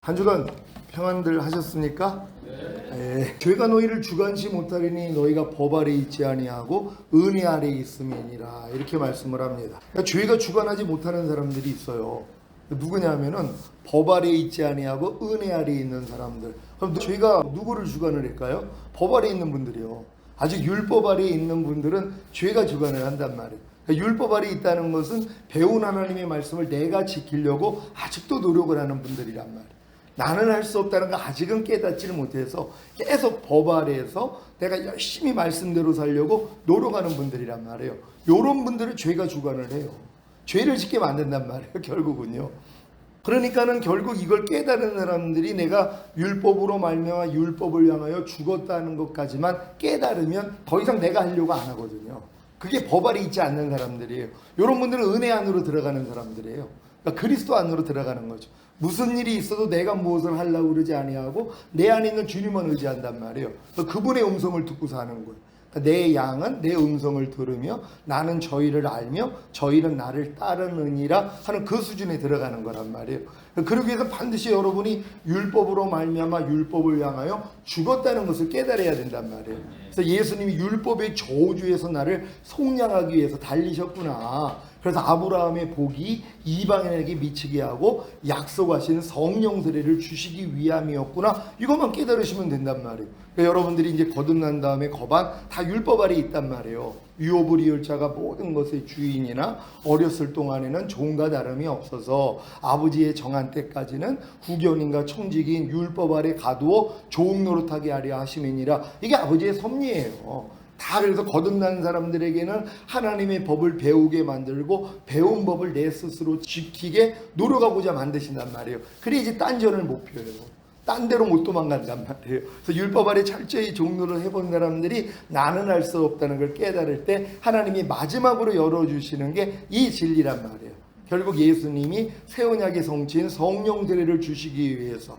한 주간 평안들 하셨습니까? 네. 죄가 너희를 주관치 못하리니 너희가 법 아래 있지 아니하고 은혜 아래 있음이니라, 이렇게 말씀을 합니다. 그러니까 죄가 주관하지 못하는 사람들이 있어요. 누구냐면은 법 아래 있지 아니하고 은혜 아래 있는 사람들. 그럼 죄가 누구를 주관을 할까요? 법 아래 있는 분들이요. 아직 율법 아래 있는 분들은 죄가 주관을 한단 말이에요. 그러니까 율법 아래 있다는 것은 배운 하나님의 말씀을 내가 지키려고 아직도 노력을 하는 분들이란 말이에요. 나는 할 수 없다는 거 아직은 깨닫지를 못해서 계속 법 아래에서 내가 열심히 말씀대로 살려고 노력하는 분들이란 말이에요. 이런 분들은 죄가 주관을 해요. 죄를 짓게 만든단 말이에요, 결국은요. 그러니까는 결국 이걸 깨달은 사람들이 내가 율법으로 말미암아 율법을 향하여 죽었다는 것까지만 깨달으면 더 이상 내가 하려고 안 하거든요. 그게 법 아래 있지 않는 사람들이에요. 이런 분들은 은혜 안으로 들어가는 사람들이에요. 그러니까 그리스도 안으로 들어가는 거죠. 무슨 일이 있어도 내가 무엇을 하려고 그러지 아니하고 내 안에 있는 주님만 의지한단 말이에요. 그분의 음성을 듣고 사는 거예요. 그러니까 내 양은 내 음성을 들으며 나는 저희를 알며 저희는 나를 따르느니라 하는 그 수준에 들어가는 거란 말이에요. 그러기 위해서 반드시 여러분이 율법으로 말미암아 율법을 향하여 죽었다는 것을 깨달아야 된단 말이에요. 그래서 예수님이 율법의 저주에서 나를 속량하기 위해서 달리셨구나. 그래서 아브라함의 복이 이방인에게 미치게 하고 약속하신 성령 세례를 주시기 위함이었구나. 이것만 깨달으시면 된단 말이에요. 그러니까 여러분들이 이제 거듭난 다음에 거반 다 율법 아래 있단 말이에요. 유업을 이을 자가 모든 것의 주인이나 어렸을 동안에는 종과 다름이 없어서 아버지의 정한 때까지는 후견인과 청직인 율법 아래 가두어 종 노릇하게 하려 하심이니라. 이게 아버지의 섭리예요. 다 그래서 거듭난 사람들에게는 하나님의 법을 배우게 만들고 배운 법을 내 스스로 지키게 노력하고자 만드신단 말이에요. 그래 이제 딴전을 못 펴요. 딴 데로 못 도망간단 말이에요. 그래서 율법 아래 철저히 종로를 해본 사람들이 나는 할 수 없다는 걸 깨달을 때 하나님이 마지막으로 열어주시는 게 이 진리란 말이에요. 결국 예수님이 새 언약의 성취인 성령 세례를 주시기 위해서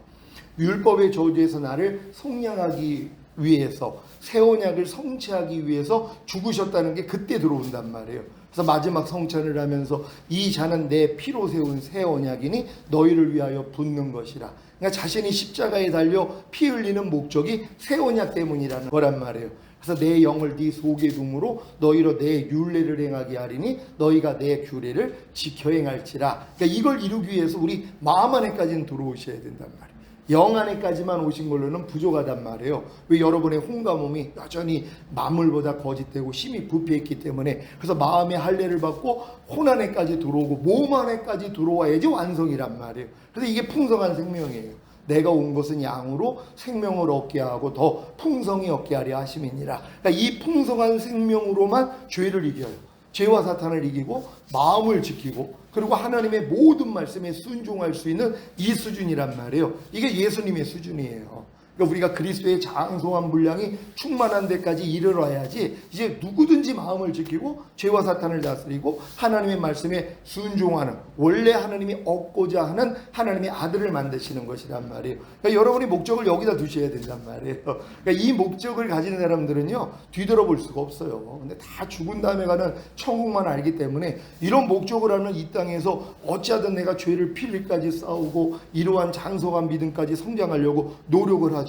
율법의 저주에서 나를 속량하기 위해서 새 언약을 성취하기 위해서 죽으셨다는 게 그때 들어온단 말이에요. 그래서 마지막 성찬을 하면서 이 잔은 내 피로 세운 새 언약이니 너희를 위하여 붓는 것이라. 그러니까 자신이 십자가에 달려 피 흘리는 목적이 새 언약 때문이라는 거란 말이에요. 그래서 내 영을 네 속에 둠으로 너희로 내 율례를 행하게 하리니 너희가 내 규례를 지켜 행할지라. 그러니까 이걸 이루기 위해서 우리 마음 안에까지는 들어오셔야 된단 말이에요. 영 안에까지만 오신 걸로는 부족하단 말이에요. 왜? 여러분의 혼과 몸이 여전히 만물보다 거짓되고 심히 부패했기 때문에. 그래서 마음의 할례를 받고 혼 안에까지 들어오고 몸 안에까지 들어와야지 완성이란 말이에요. 그래서 이게 풍성한 생명이에요. 내가 온 것은 양으로 생명을 얻게 하고 더 풍성히 얻게 하려 하심이니라. 그러니까 이 풍성한 생명으로만 죄를 이겨요. 죄와 사탄을 이기고 마음을 지키고 그리고 하나님의 모든 말씀에 순종할 수 있는 이 수준이란 말이에요. 이게 예수님의 수준이에요. 그러니까 우리가 그리스도의 장성한 분량이 충만한 데까지 이르러야지 이제 누구든지 마음을 지키고 죄와 사탄을 다스리고 하나님의 말씀에 순종하는, 원래 하나님이 얻고자 하는 하나님의 아들을 만드시는 것이란 말이에요. 그러니까 여러분이 목적을 여기다 두셔야 된단 말이에요. 그러니까 이 목적을 가진 사람들은요 뒤돌아볼 수가 없어요. 근데 다 죽은 다음에 가는 천국만 알기 때문에 이런 목적을 하는 이 땅에서 어찌하든 내가 죄를 필리까지 싸우고 이러한 장성한 믿음까지 성장하려고 노력을 하죠.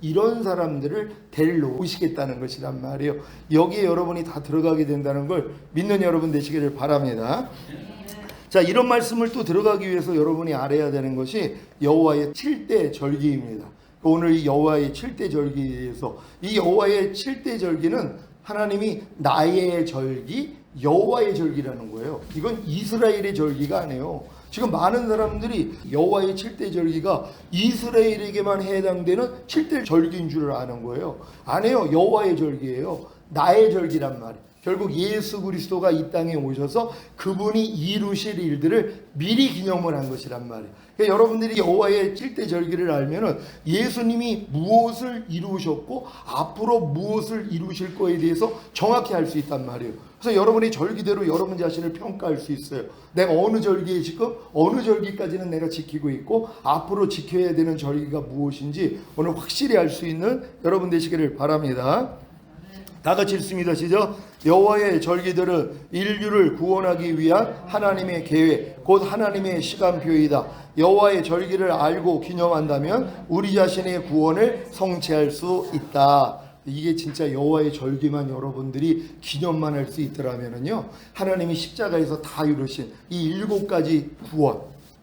이런 사람들을 데리러 오시겠다는 것이란 말이에요. 여기에 여러분이 다 들어가게 된다는 걸 믿는 여러분 되시기를 바랍니다. 자, 이런 말씀을 또 들어가기 위해서 여러분이 알아야 되는 것이 여호와의 7대 절기입니다. 오늘 이 여호와의 7대 절기에 대해서, 이 여호와의 7대 절기는 하나님이 나의 절기, 여호와의 절기라는 거예요. 이건 이스라엘의 절기가 아니에요. 지금 많은 사람들이 여호와의 7대 절기가 이스라엘에게만 해당되는 7대 절기인 줄 아는 거예요. 아니에요. 여호와의 절기예요. 나의 절기란 말이에요. 결국 예수 그리스도가 이 땅에 오셔서 그분이 이루실 일들을 미리 기념을 한 것이란 말이에요. 그러니까 여러분들이 여호와의 7대 절기를 알면은 예수님이 무엇을 이루셨고 앞으로 무엇을 이루실 거에 대해서 정확히 알 수 있단 말이에요. 그래서 여러분이 절기대로 여러분 자신을 평가할 수 있어요. 내가 어느 절기에 지금 어느 절기까지는 내가 지키고 있고 앞으로 지켜야 되는 절기가 무엇인지 오늘 확실히 알 수 있는 여러분 되시기를 바랍니다. 다 같이 읽습니다. 시작. 여호와의 절기들은 인류를 구원하기 위한 하나님의 계획, 곧 하나님의 시간표이다. 여호와의 절기를 알고 기념한다면 우리 자신의 구원을 성취할 수 있다. 이게 진짜 여호와의 절기만 여러분들이 기념만 할 수 있더라면요, 하나님이 십자가에서 다 이루신 이 7가지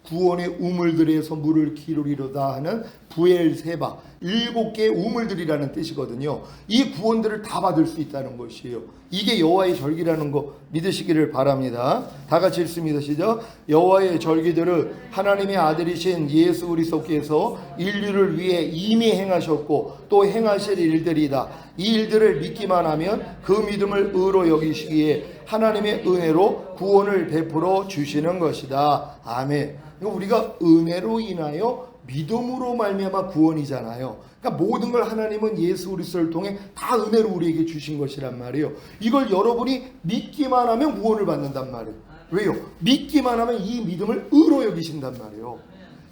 구원의 우물들에서 물을 기르리로다 하는 부엘세바 7개의 우물들이라는 뜻이거든요. 이 구원들을 다 받을 수 있다는 것이에요. 이게 여호와의 절기라는 거 믿으시기를 바랍니다. 다 같이 읽습니다. 시작. 여호와의 절기들은 하나님의 아들이신 예수 그리스도께서 인류를 위해 이미 행하셨고 또 행하실 일들이다. 이 일들을 믿기만 하면 그 믿음을 의로 여기시기에 하나님의 은혜로 구원을 베풀어 주시는 것이다. 아멘. 우리가 은혜로 인하여 믿음으로 말미암아 구원이잖아요. 그러니까 모든 걸 하나님은 예수 그리스도를 통해 다 은혜로 우리에게 주신 것이란 말이에요. 이걸 여러분이 믿기만 하면 구원을 받는단 말이에요. 왜요? 믿기만 하면 이 믿음을 의로 여기신단 말이에요.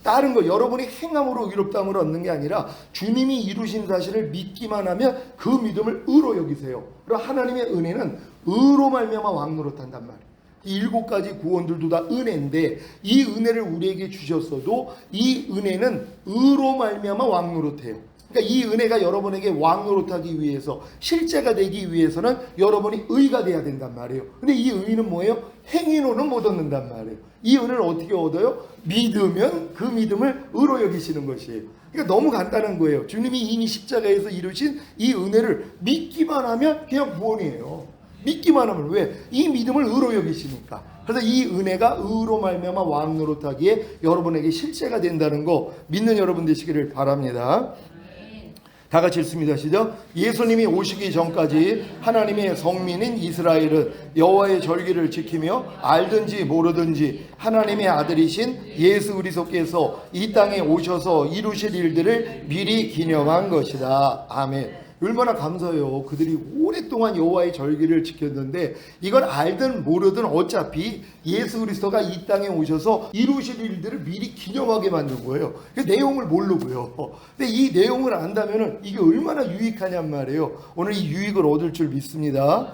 다른 거 여러분이 행함으로 의롭다함을 얻는 게 아니라 주님이 이루신 사실을 믿기만 하면 그 믿음을 의로 여기세요. 그리고 하나님의 은혜는 의로 말미암아 왕노릇한단 말이에요. 이 7가지 구원들도 다 은혜인데 이 은혜를 우리에게 주셨어도 이 은혜는 의로 말미암아 왕노릇해요. 그러니까 이 은혜가 여러분에게 왕노릇하기 위해서 실제가 되기 위해서는 여러분이 의가 돼야 된단 말이에요. 근데 이 의는 뭐예요? 행위로는 못 얻는단 말이에요. 이 은혜를 어떻게 얻어요? 믿으면 그 믿음을 의로 여기시는 것이에요. 그러니까 너무 간단한 거예요. 주님이 이미 십자가에서 이루신 이 은혜를 믿기만 하면 그냥 구원이에요. 믿기만 하면 왜? 이 믿음을 의로 여기시니까. 그래서 이 은혜가 의로 말미암아 왕노릇하기에 여러분에게 실제가 된다는 거 믿는 여러분 되시기를 바랍니다. 다 같이 읽습니다. 시작. 예수님이 오시기 전까지 하나님의 성민인 이스라엘은 여호와의 절기를 지키며 알든지 모르든지 하나님의 아들이신 예수 그리스도께서 이 땅에 오셔서 이루실 일들을 미리 기념한 것이다. 아멘. 얼마나 감사해요. 그들이 오랫동안 여호와의 절기를 지켰는데 이걸 알든 모르든 어차피 예수 그리스도가 이 땅에 오셔서 이루실 일들을 미리 기념하게 만든 거예요. 그 내용을 모르고요. 근데 이 내용을 안다면 이게 얼마나 유익하냔 말이에요. 오늘 이 유익을 얻을 줄 믿습니다.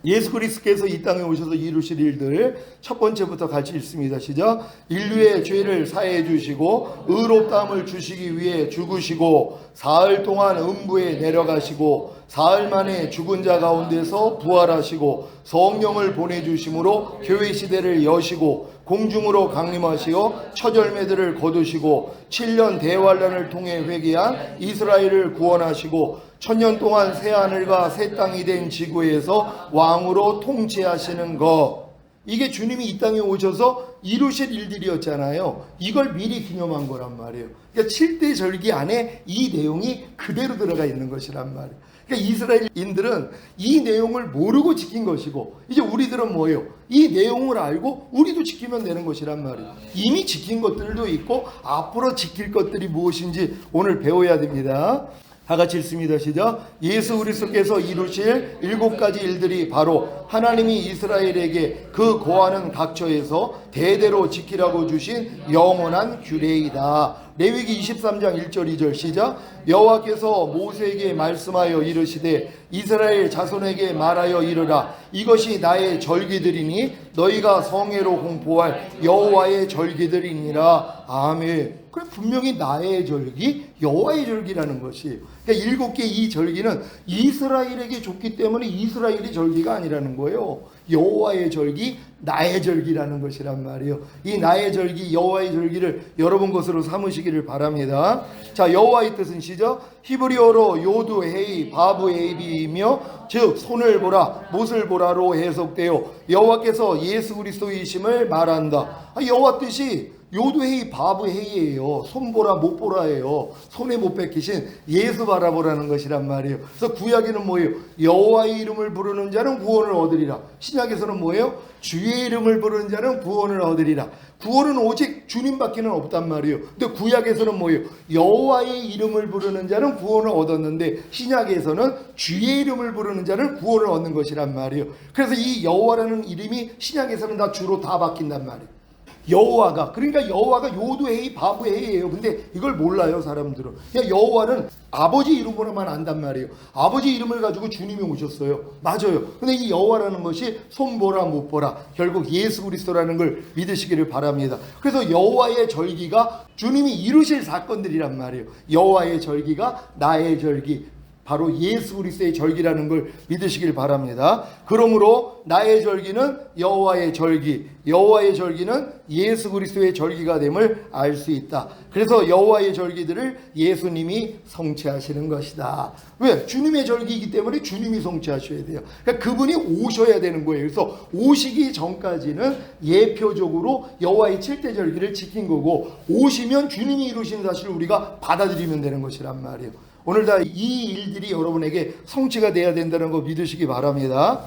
예수 그리스도께서 이 땅에 오셔서 이루실 일들 첫 번째부터 같이 읽습니다. 시작. 인류의 죄를 사해 주시고 의롭다함을 주시기 위해 죽으시고 사흘 동안 음부에 내려가시고 사흘 만에 죽은 자 가운데서 부활하시고 성령을 보내주심으로 교회 시대를 여시고 공중으로 강림하시어 첫 열매들을 거두시고 7년 대환란을 통해 회개한 이스라엘을 구원하시고 천년 동안 새하늘과 새 땅이 된 지구에서 왕으로 통치하시는 것. 이게 주님이 이 땅에 오셔서 이루실 일들이었잖아요. 이걸 미리 기념한 거란 말이에요. 그러니까 7대 절기 안에 이 내용이 그대로 들어가 있는 것이란 말이에요. 그러니까 이스라엘인들은 이 내용을 모르고 지킨 것이고 이제 우리들은 뭐예요? 이 내용을 알고 우리도 지키면 되는 것이란 말이에요. 이미 지킨 것들도 있고 앞으로 지킬 것들이 무엇인지 오늘 배워야 됩니다. 다 같이 읽습니다. 시작. 예수 그리스도께서 이루실 7가지 일들이 바로 하나님이 이스라엘에게 그 거하는 각처에서 대대로 지키라고 주신 영원한 규례이다. 레위기 23장 1절 2절 시작. 여호와께서 모세에게 말씀하여 이르시되 이스라엘 자손에게 말하여 이르라. 이것이 나의 절기들이니 너희가 성회로 공포할 여호와의 절기들이니라. 아멘. 그래 분명히 나의 절기, 여호와의 절기라는 것이에요. 그러니까 7개 이 절기는 이스라엘에게 줬기 때문에 이스라엘의 절기가 아니라는 거예요. 여호와의 절기, 나의 절기라는 것이란 말이에요. 이 나의 절기, 여호와의 절기를 여러분 것으로 삼으시기를 바랍니다. 자, 여호와의 뜻은 시작. 히브리어로 요드 헤이 바브 에이비이며 즉 손을 보라 못을 보라로 해석되어 여호와께서 예수 그리스도이심을 말한다. 여호와 뜻이 요드헤이 바브헤이예요. 손보라 못보라예요. 손에 못 뺏기신 예수 바라보라는 것이란 말이에요. 그래서 구약에는 뭐예요? 여호와의 이름을 부르는 자는 구원을 얻으리라. 신약에서는 뭐예요? 주의 이름을 부르는 자는 구원을 얻으리라. 구원은 오직 주님밖에는 없단 말이에요. 근데 구약에서는 뭐예요? 여호와의 이름을 부르는 자는 구원을 얻었는데 신약에서는 주의 이름을 부르는 자는 구원을 얻는 것이란 말이에요. 그래서 이 여호와라는 이름이 신약에서는 다 주로 다 바뀐단 말이에요. 여호와가, 그러니까 여호와가 요드헤이 바브헤이예요. 근데 이걸 몰라요 사람들은. 그냥 여호와는 아버지 이름으로만 안단 말이에요. 아버지 이름을 가지고 주님이 오셨어요. 맞아요. 근데 이 여호와라는 것이 손보라 못 보라, 결국 예수 그리스도라는 걸 믿으시기를 바랍니다. 그래서 여호와의 절기가 주님이 이루실 사건들이란 말이에요. 여호와의 절기가 나의 절기, 바로 예수 그리스도의 절기라는 걸 믿으시길 바랍니다. 그러므로 나의 절기는 여호와의 절기, 여호와의 절기는 예수 그리스도의 절기가 됨을 알 수 있다. 그래서 여호와의 절기들을 예수님이 성취하시는 것이다. 왜? 주님의 절기이기 때문에 주님이 성취하셔야 돼요. 그러니까 그분이 오셔야 되는 거예요. 그래서 오시기 전까지는 예표적으로 여호와의 7대 절기를 지킨 거고, 오시면 주님이 이루신 사실을 우리가 받아들이면 되는 것이란 말이에요. 오늘 다 이 일들이 여러분에게 성취가 돼야 된다는 거 믿으시기 바랍니다.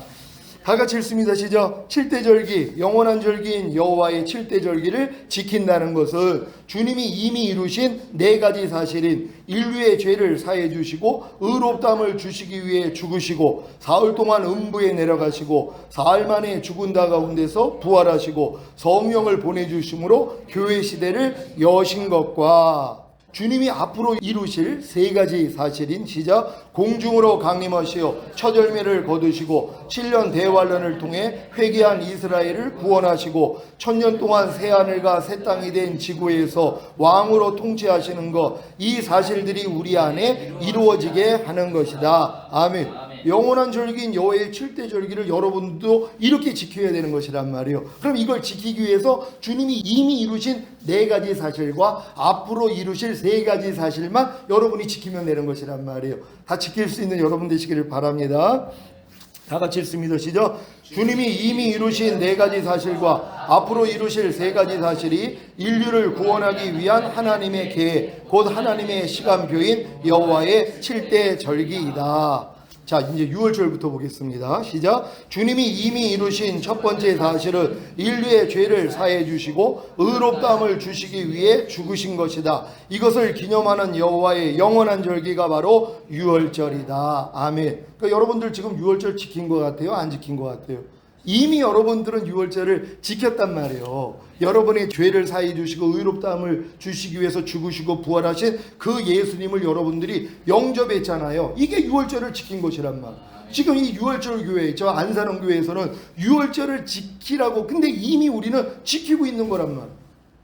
다 같이 읽습니다. 시작. 7대 절기, 영원한 절기인 여호와의 7대 절기를 지킨다는 것은 주님이 이미 이루신 4가지 사실인 인류의 죄를 사해 주시고 의롭다함을 주시기 위해 죽으시고 사흘 동안 음부에 내려가시고 사흘 만에 죽은 자 가운데서 부활하시고 성령을 보내주심으로 교회 시대를 여신 것과 주님이 앞으로 이루실 3가지 사실인 시작. 공중으로 강림하시어 첫 열매를 거두시고 7년 대환란을 통해 회개한 이스라엘을 구원하시고 1000년 동안 새하늘과 새 땅이 된 지구에서 왕으로 통치하시는 것, 이 사실들이 우리 안에 이루어지게 하는 것이다. 아멘. 영원한 절기인 여호와의 7대 절기를 여러분도 이렇게 지켜야 되는 것이란 말이에요. 그럼 이걸 지키기 위해서 주님이 이미 이루신 4가지 사실과 앞으로 이루실 3가지 사실만 여러분이 지키면 되는 것이란 말이에요. 다 지킬 수 있는 여러분 되시기를 바랍니다. 다 같이 읽습니다. 시작. 주님이 이미 이루신 4가지 사실과 앞으로 이루실 3가지 사실이 인류를 구원하기 위한 하나님의 계획, 곧 하나님의 시간표인 여호와의 7대 절기이다. 자, 이제 6월절부터 보겠습니다. 시작. 주님이 이미 이루신 첫 번째 사실은 인류의 죄를 사해 주시고 의롭다함을 주시기 위해 죽으신 것이다. 이것을 기념하는 여호와의 영원한 절기가 바로 6월절이다. 아멘. 그러니까 여러분들 지금 6월절 지킨 것 같아요? 안 지킨 것 같아요? 이미 여러분들은 6월절을 지켰단 말이에요. 여러분의 죄를 사해 주시고 의롭다함을 주시기 위해서 죽으시고 부활하신 그 예수님을 여러분들이 영접했잖아요. 이게 6월절을 지킨 것이란 말. 지금 이 6월절 교회, 저 안산원 교회에서는 6월절을 지키라고, 근데 이미 우리는 지키고 있는 거란 말.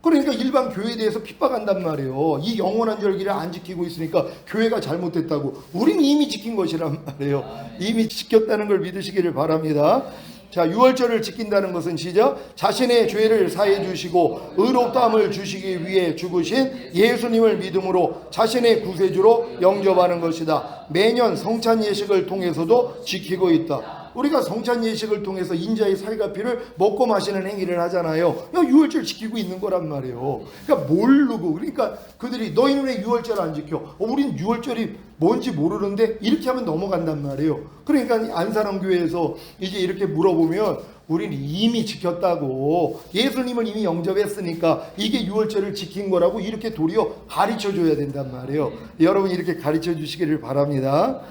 그러니까 일반 교회에 대해서 핍박한단 말이에요. 이 영원한 절기를 안 지키고 있으니까 교회가 잘못됐다고. 우리는 이미 지킨 것이란 말이에요. 이미 지켰다는 걸 믿으시기를 바랍니다. 자, 6월절을 지킨다는 것은 시작. 자신의 죄를 사해 주시고 의롭다함을 주시기 위해 죽으신 예수님을 믿음으로 자신의 구세주로 영접하는 것이다. 매년 성찬 예식을 통해서도 지키고 있다. 우리가 성찬 예식을 통해서 인자의 살과 피를 먹고 마시는 행위를 하잖아요. 6월절 지키고 있는 거란 말이에요. 그러니까 모르고, 그러니까 그들이 너희는 왜 6월절 안 지켜? 우린 6월절이 뭔지 모르는데 이렇게 하면 넘어간단 말이에요. 그러니까 안산원교회에서 이제 이렇게 물어보면 우리는 이미 지켰다고, 예수님을 이미 영접했으니까 이게 6월절을 지킨 거라고 이렇게 도리어 가르쳐줘야 된단 말이에요. 여러분 이렇게 가르쳐 주시기를 바랍니다.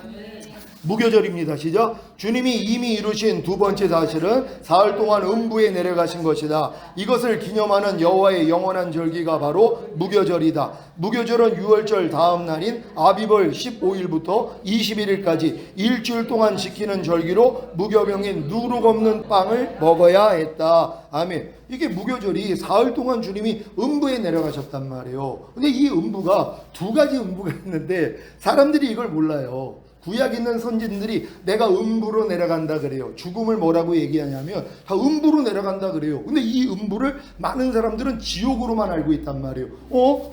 무교절입니다. 시작. 주님이 이미 이루신 두 번째 사실은 사흘 동안 음부에 내려가신 것이다. 이것을 기념하는 여호와의 영원한 절기가 바로 무교절이다. 무교절은 6월절 다음 날인 아비벌 15일부터 21일까지 일주일 동안 지키는 절기로 무교병인 누룩 없는 빵을 먹어야 했다. 아멘. 이게 무교절이 사흘 동안 주님이 음부에 내려가셨단 말이에요. 근데 이 음부가 2가지 음부가 있는데 사람들이 이걸 몰라요. 구약 있는 선진들이 내가 음부로 내려간다 그래요. 죽음을 뭐라고 얘기하냐면 다 음부로 내려간다 그래요. 근데 이 음부를 많은 사람들은 지옥으로만 알고 있단 말이에요.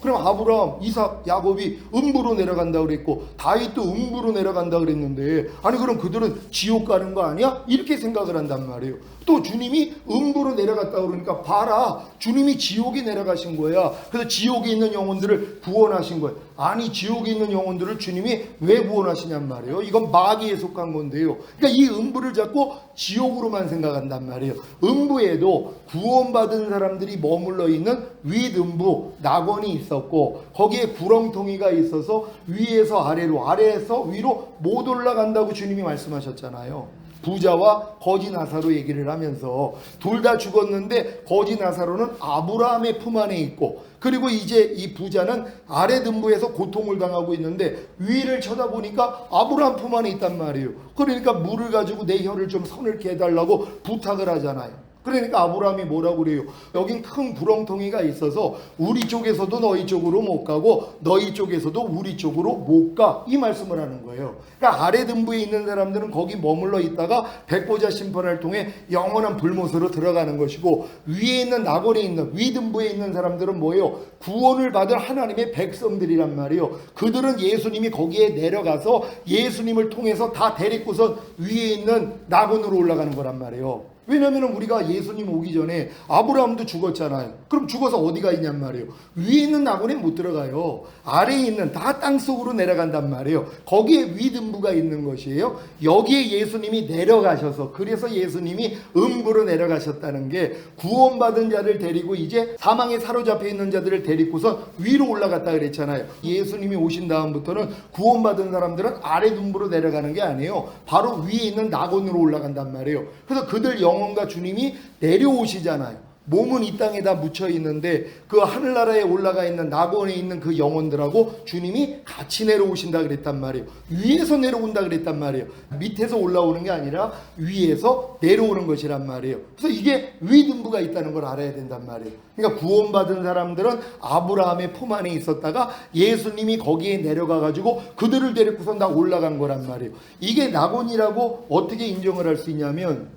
그럼 아브라함, 이삭, 야곱이 음부로 내려간다 그랬고 다윗도 음부로 내려간다 그랬는데, 아니 그럼 그들은 지옥 가는 거 아니야? 이렇게 생각을 한단 말이에요. 또 주님이 음부로 내려갔다 그러니까 봐라, 주님이 지옥에 내려가신 거야. 그래서 지옥에 있는 영혼들을 구원하신 거예요. 아니, 지옥에 있는 영혼들을 주님이 왜 구원하시냔 말이에요. 이건 마귀에 속한 건데요. 그러니까 이 음부를 자꾸 지옥으로만 생각한단 말이에요. 음부에도 구원받은 사람들이 머물러 있는 윗음부, 낙원이 있었고 거기에 구렁텅이가 있어서 위에서 아래로, 아래에서 위로 못 올라간다고 주님이 말씀하셨잖아요. 부자와 거지 나사로 얘기를 하면서 둘 다 죽었는데 거지 나사로는 아브라함의 품 안에 있고 그리고 이제 이 부자는 아래 등부에서 고통을 당하고 있는데 위를 쳐다보니까 아브라함 품 안에 있단 말이에요. 그러니까 물을 가지고 내 혀를 좀 서늘게 해달라고 부탁을 하잖아요. 그러니까 아브라함이 뭐라고 그래요? 여긴 큰 구렁텅이가 있어서 우리 쪽에서도 너희 쪽으로 못 가고 너희 쪽에서도 우리 쪽으로 못 가. 이 말씀을 하는 거예요. 그러니까 아래 등부에 있는 사람들은 거기 머물러 있다가 백보자 심판을 통해 영원한 불못으로 들어가는 것이고, 위에 있는 낙원에 있는 위 등부에 있는 사람들은 뭐예요? 구원을 받을 하나님의 백성들이란 말이에요. 그들은 예수님이 거기에 내려가서 예수님을 통해서 다 데리고선 위에 있는 낙원으로 올라가는 거란 말이에요. 왜냐하면 우리가 예수님 오기 전에 아브라함도 죽었잖아요. 그럼 죽어서 어디가 있냔 말이에요. 위에 있는 낙원에 못 들어가요. 아래에 있는 다 땅속으로 내려간단 말이에요. 거기에 위등부가 있는 것이에요. 여기에 예수님이 내려가셔서, 그래서 예수님이 음부로 내려가셨다는 게, 구원받은 자를 데리고 이제 사망에 사로잡혀 있는 자들을 데리고서 위로 올라갔다 그랬잖아요. 예수님이 오신 다음부터는 구원받은 사람들은 아래 등부로 내려가는 게 아니에요. 바로 위에 있는 낙원으로 올라간단 말이에요. 그래서 그들 영혼과 주님이 내려오시잖아요. 몸은 이 땅에다 묻혀 있는데 그 하늘나라에 올라가 있는 낙원에 있는 그 영혼들하고 주님이 같이 내려오신다 그랬단 말이에요. 위에서 내려온다 그랬단 말이에요. 밑에서 올라오는 게 아니라 위에서 내려오는 것이란 말이에요. 그래서 이게 위등부가 있다는 걸 알아야 된단 말이에요. 그러니까 구원받은 사람들은 아브라함의 품 안에 있었다가 예수님이 거기에 내려가 가지고 그들을 데리고서 다 올라간 거란 말이에요. 이게 낙원이라고 어떻게 인정을 할 수 있냐면,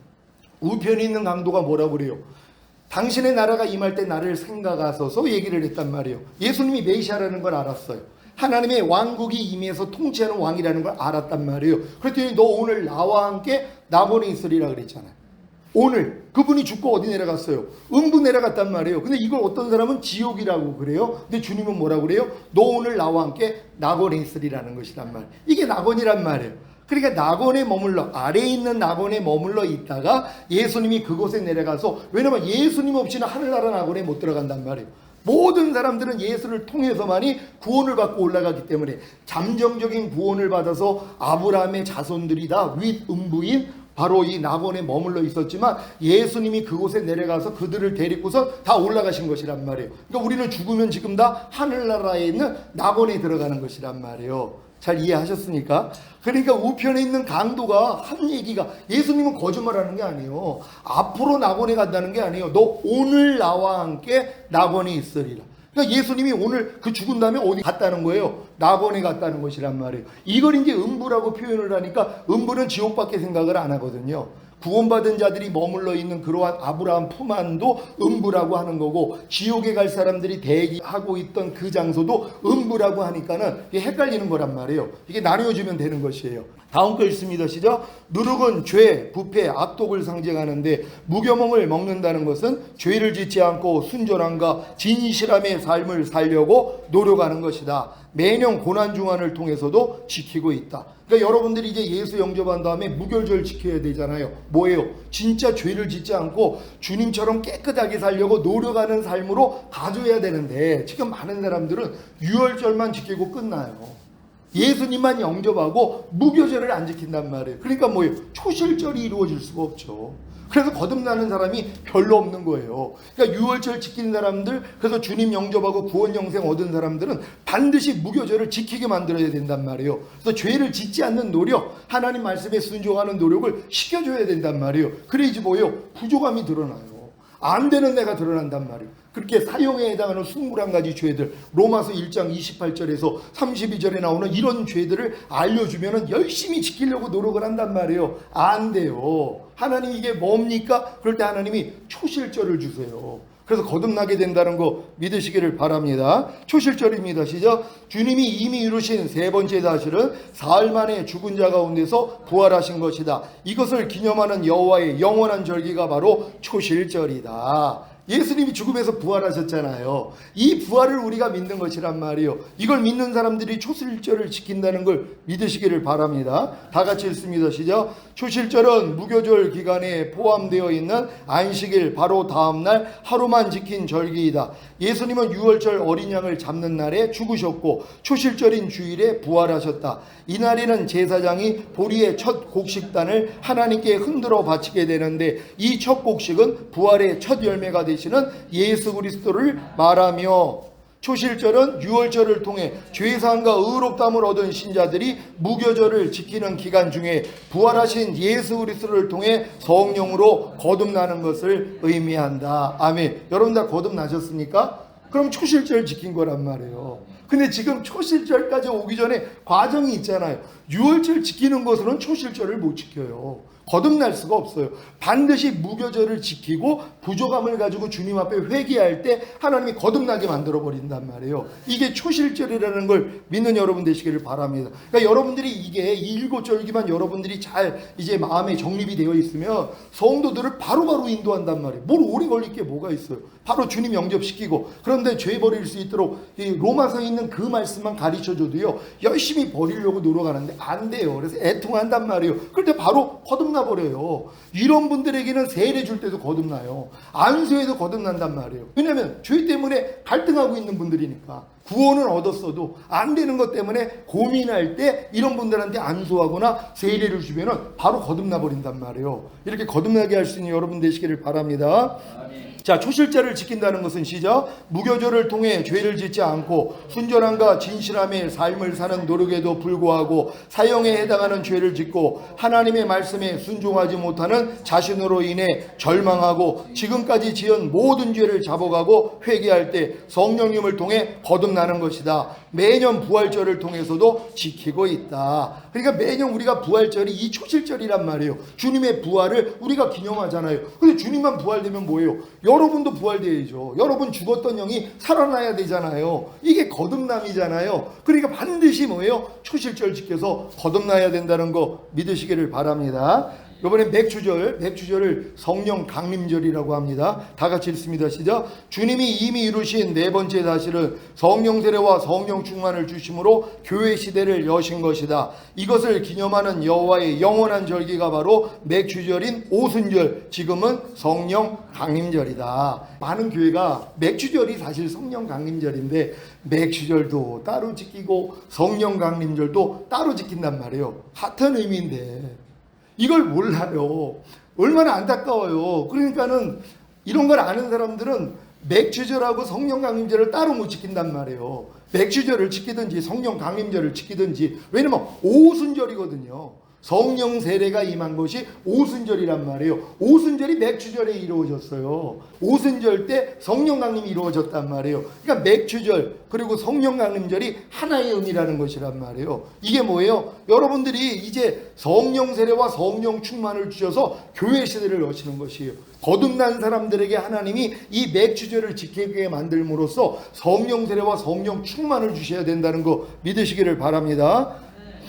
우편에 있는 강도가 뭐라고 그래요? 당신의 나라가 임할 때 나를 생각하소서 얘기를 했단 말이에요. 예수님이 메시아라는 걸 알았어요. 하나님의 왕국이 임해서 통치하는 왕이라는 걸 알았단 말이에요. 그랬더니 너 오늘 나와 함께 낙원에 있으리라 그랬잖아요. 오늘 그분이 죽고 어디 내려갔어요? 음부 내려갔단 말이에요. 근데 이걸 어떤 사람은 지옥이라고 그래요. 근데 주님은 뭐라고 그래요? 너 오늘 나와 함께 낙원에 있으리라는 것이란 말이에요. 이게 낙원이란 말이에요. 그러니까 낙원에 머물러, 아래에 있는 낙원에 머물러 있다가 예수님이 그곳에 내려가서, 왜냐면 예수님 없이는 하늘나라 낙원에 못 들어간단 말이에요. 모든 사람들은 예수를 통해서만이 구원을 받고 올라가기 때문에 잠정적인 구원을 받아서 아브라함의 자손들이다 윗음부인 바로 이 낙원에 머물러 있었지만, 예수님이 그곳에 내려가서 그들을 데리고서 다 올라가신 것이란 말이에요. 그러니까 우리는 죽으면 지금 다 하늘나라에 있는 낙원에 들어가는 것이란 말이에요. 잘 이해하셨습니까? 그러니까 우편에 있는 강도가 한 얘기가, 예수님은 거짓말하는 게 아니에요. 앞으로 낙원에 간다는 게 아니에요. 너 오늘 나와 함께 낙원에 있으리라. 그러니까 예수님이 오늘 그 죽은 다음에 어디 갔다는 거예요? 낙원에 갔다는 것이란 말이에요. 이걸 이제 음부라고 표현을 하니까, 음부는 지옥밖에 생각을 안 하거든요. 구원받은 자들이 머물러 있는 그러한 아브라함 품 안도 음부라고 하는 거고, 지옥에 갈 사람들이 대기하고 있던 그 장소도 음부라고 하니까는 이게 헷갈리는 거란 말이에요. 이게 나뉘어지면 되는 것이에요. 다음 거 있습니다. 시작. 누룩은 죄, 부패, 악독을 상징하는데, 무교몽을 먹는다는 것은 죄를 짓지 않고 순전함과 진실함의 삶을 살려고 노력하는 것이다. 매년 고난중환을 통해서도 지키고 있다. 그러니까 여러분들이 이제 예수 영접한 다음에 무교절 지켜야 되잖아요. 뭐예요? 진짜 죄를 짓지 않고 주님처럼 깨끗하게 살려고 노력하는 삶으로 가져야 되는데, 지금 많은 사람들은 유월절만 지키고 끝나요. 예수님만 영접하고 무교절을 안 지킨단 말이에요. 그러니까 뭐예요? 초실절이 이루어질 수가 없죠. 그래서 거듭나는 사람이 별로 없는 거예요. 그러니까 유월절 지키는 사람들, 그래서 주님 영접하고 구원 영생 얻은 사람들은 반드시 무교절을 지키게 만들어야 된단 말이에요. 그래서 죄를 짓지 않는 노력, 하나님 말씀에 순종하는 노력을 시켜줘야 된단 말이에요. 그래야지 뭐예요? 부족함이 드러나요. 안 되는 내가 드러난단 말이에요. 그렇게 사형에 해당하는 21가지 죄들, 로마서 1장 28절에서 32절에 나오는 이런 죄들을 알려주면 열심히 지키려고 노력을 한단 말이에요. 안 돼요. 하나님 이게 뭡니까? 그럴 때 하나님이 초실절을 주세요. 그래서 거듭나게 된다는 거 믿으시기를 바랍니다. 초실절입니다. 시작. 주님이 이미 이루신 세 번째 사실은 사흘 만에 죽은 자 가운데서 부활하신 것이다. 이것을 기념하는 여호와의 영원한 절기가 바로 초실절이다. 예수님이 죽음에서 부활하셨잖아요. 이 부활을 우리가 믿는 것이란 말이에요. 이걸 믿는 사람들이 초실절을 지킨다는 걸 믿으시기를 바랍니다. 다 같이 읽습니다. 시작. 초실절은 무교절 기간에 포함되어 있는 안식일 바로 다음날 하루만 지킨 절기이다. 예수님은 유월절 어린 양을 잡는 날에 죽으셨고 초실절인 주일에 부활하셨다. 이날에는 제사장이 보리의 첫 곡식단을 하나님께 흔들어 바치게 되는데, 이 첫 곡식은 부활의 첫 열매가 되시는 예수 그리스도를 말하며 초실절은 유월절을 통해 죄사함과 의롭다함을 얻은 신자들이 무교절을 지키는 기간 중에 부활하신 예수 그리스도를 통해 성령으로 거듭나는 것을 의미한다. 아멘. 여러분 다 거듭나셨습니까? 그럼 초실절 지킨 거란 말이에요. 근데 지금 초실절까지 오기 전에 과정이 있잖아요. 유월절 지키는 것으로는 초실절을 못 지켜요. 거듭날 수가 없어요. 반드시 무교절을 지키고 부족함을 가지고 주님 앞에 회개할 때 하나님이 거듭나게 만들어 버린단 말이에요. 이게 초실절이라는 걸 믿는 여러분 되시기를 바랍니다. 그러니까 여러분들이 이게 이 일곱 절기만 여러분들이 잘 이제 마음에 정립이 되어 있으면 성도들을 바로바로 인도한단 말이에요. 뭘 오래 걸릴 게 뭐가 있어요. 바로 주님 영접시키고, 그런데 죄 버릴 수 있도록 이 로마서에 있는 그 말씀만 가르쳐줘도요 열심히 버리려고 노력하는데 안 돼요. 그래서 애통한단 말이에요. 그럴 때 바로 거듭나 버려요. 이런 분들에게는 세례 줄 때도 거듭나요. 안수에도 거듭난단 말이에요. 왜냐하면 죄 때문에 갈등하고 있는 분들이니까. 구원은 얻었어도 안 되는 것 때문에 고민할 때 이런 분들한테 안수하거나 세례를 주면은 바로 거듭나 버린단 말이에요. 이렇게 거듭나게 할 수 있는 여러분 되시기를 바랍니다. 자, 초실절을 지킨다는 것은 시작, 무교절을 통해 죄를 짓지 않고 순전함과 진실함의 삶을 사는 노력에도 불구하고 사형에 해당하는 죄를 짓고 하나님의 말씀에 순종하지 못하는 자신으로 인해 절망하고 지금까지 지은 모든 죄를 잡아가고 회개할 때 성령님을 통해 거듭나는 것이다. 매년 부활절을 통해서도 지키고 있다. 그러니까 매년 우리가 부활절이 이 초실절이란 말이에요. 주님의 부활을 우리가 기념하잖아요. 근데 주님만 부활되면 뭐예요? 여러분도 부활되어야죠. 여러분 죽었던 영이 살아나야 되잖아요. 이게 거듭남이잖아요. 그러니까 반드시 뭐예요? 초실절 지켜서 거듭나야 된다는 거 믿으시기를 바랍니다. 이번에 맥주절을 성령 강림절이라고 합니다. 다 같이 읽습니다. 시작. 주님이 이미 이루신 네 번째 사실은 성령 세례와 성령 충만을 주심으로 교회 시대를 여신 것이다. 이것을 기념하는 여호와의 영원한 절기가 바로 맥주절인 오순절, 지금은 성령 강림절이다. 많은 교회가 맥주절이 사실 성령 강림절인데 맥주절도 따로 지키고 성령 강림절도 따로 지킨단 말이에요. 같은 의미인데 이걸 몰라요. 얼마나 안타까워요. 그러니까는 이런 걸 아는 사람들은 맥주절하고 성령 강림절을 따로 못 지킨단 말이에요. 맥주절을 지키든지 성령 강림절을 지키든지. 왜냐면 오순절이거든요. 성령 세례가 임한 것이 오순절이란 말이에요. 오순절이 맥주절에 이루어졌어요. 오순절 때 성령 강림이 이루어졌단 말이에요. 그러니까 맥주절 그리고 성령 강림절이 하나의 의미라는 것이란 말이에요. 이게 뭐예요? 여러분들이 이제 성령 세례와 성령 충만을 주셔서 교회 시대를 여시는 것이에요. 거듭난 사람들에게 하나님이 이 맥주절을 지키게 만들므로써 성령 세례와 성령 충만을 주셔야 된다는 거 믿으시기를 바랍니다.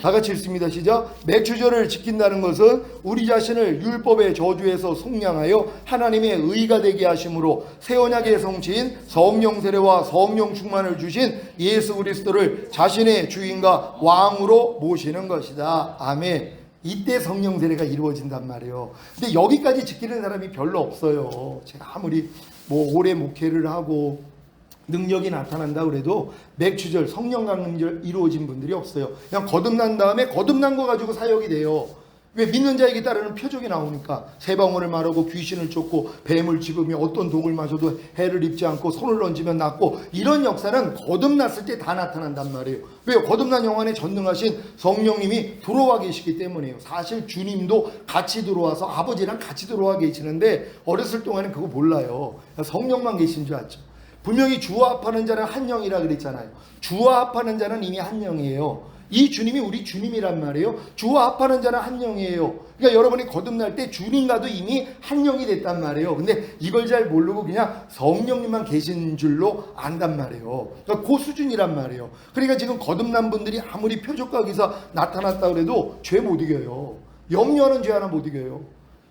다 같이 읽습니다. 시작. 맥주절을 지킨다는 것은 우리 자신을 율법의 저주에서 속량하여 하나님의 의가 되게 하심으로 새 언약의 성취인 성령 세례와 성령 충만을 주신 예수 그리스도를 자신의 주인과 왕으로 모시는 것이다. 아멘. 이때 성령 세례가 이루어진단 말이에요. 근데 여기까지 지키는 사람이 별로 없어요. 제가 아무리 오래 목회를 하고 능력이 나타난다 그래도 맥주절, 성령 강림절 이루어진 분들이 없어요. 그냥 거듭난 다음에 거듭난 거 가지고 사역이 돼요. 왜? 믿는 자에게 따르는 표적이 나오니까. 새방울을 마르고 귀신을 쫓고 뱀을 집으며 어떤 독을 마셔도 해를 입지 않고 손을 얹으면 낫고, 이런 역사는 거듭났을 때 다 나타난단 말이에요. 왜요? 거듭난 영안에 전능하신 성령님이 들어와 계시기 때문이에요. 사실 주님도 같이 들어와서 아버지랑 같이 들어와 계시는데 어렸을 동안은 그거 몰라요. 성령만 계신 줄 알죠. 분명히 주와 합하는 자는 한 영이라 그랬잖아요. 주와 합하는 자는 이미 한 영이에요. 이 주님이 우리 주님이란 말이에요. 주와 합하는 자는 한 영이에요. 그러니까 여러분이 거듭날 때 주님과도 이미 한 영이 됐단 말이에요. 근데 이걸 잘 모르고 그냥 성령님만 계신 줄로 안단 말이에요. 그러니까 그 수준이란 말이에요. 그러니까 지금 거듭난 분들이 아무리 표적과 기사 나타났다 그래도 죄 못 이겨요. 염려하는 죄 하나 못 이겨요.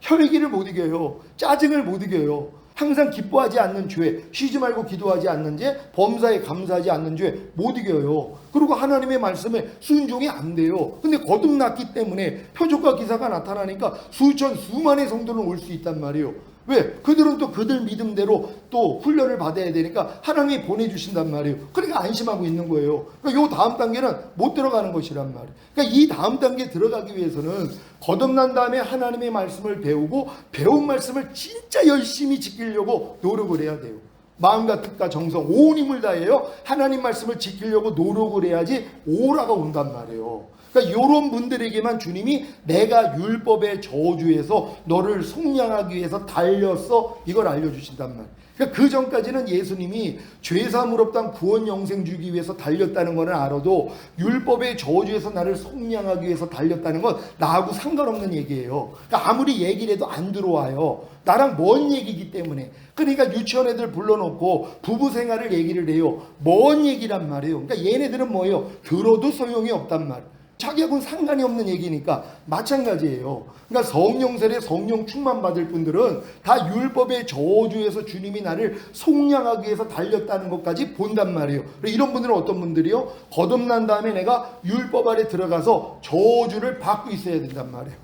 혈기를 못 이겨요. 짜증을 못 이겨요. 항상 기뻐하지 않는 죄, 쉬지 말고 기도하지 않는 죄, 범사에 감사하지 않는 죄 못 이겨요. 그리고 하나님의 말씀에 순종이 안 돼요. 근데 거듭났기 때문에 표적과 기사가 나타나니까 수천 수만의 성도는 올 수 있단 말이에요. 왜? 그들은 또 그들 믿음대로 또 훈련을 받아야 되니까 하나님이 보내주신단 말이에요. 그러니까 안심하고 있는 거예요. 그러니까 요 다음 단계는 못 들어가는 것이란 말이에요. 그러니까 이 다음 단계에 들어가기 위해서는 거듭난 다음에 하나님의 말씀을 배우고 배운 말씀을 진짜 열심히 지키려고 노력을 해야 돼요. 마음과 뜻과 정성 온 힘을 다해요. 하나님 말씀을 지키려고 노력을 해야지 오라가 온단 말이에요. 그러니까 이런 분들에게만 주님이 내가 율법의 저주에서 너를 속량하기 위해서 달렸어 이걸 알려주신단 말이에요. 그러니까 그 전까지는 예수님이 죄사함을 없당 구원 영생 주기 위해서 달렸다는 것은 알아도 율법의 저주에서 나를 속량하기 위해서 달렸다는 건 나하고 상관없는 얘기예요. 그러니까 아무리 얘기를 해도 안 들어와요. 나랑 먼 얘기이기 때문에. 그러니까 유치원 애들 불러놓고 부부 생활을 얘기를 해요. 먼 얘기란 말이에요. 그러니까 얘네들은 뭐예요? 들어도 소용이 없단 말이에요. 자기하고는 상관이 없는 얘기니까 마찬가지예요. 그러니까 성령 세례 성령 충만 받을 분들은 다 율법의 저주에서 주님이 나를 속량하기 위해서 달렸다는 것까지 본단 말이에요. 이런 분들은 어떤 분들이요? 거듭난 다음에 내가 율법 아래 들어가서 저주를 받고 있어야 된단 말이에요.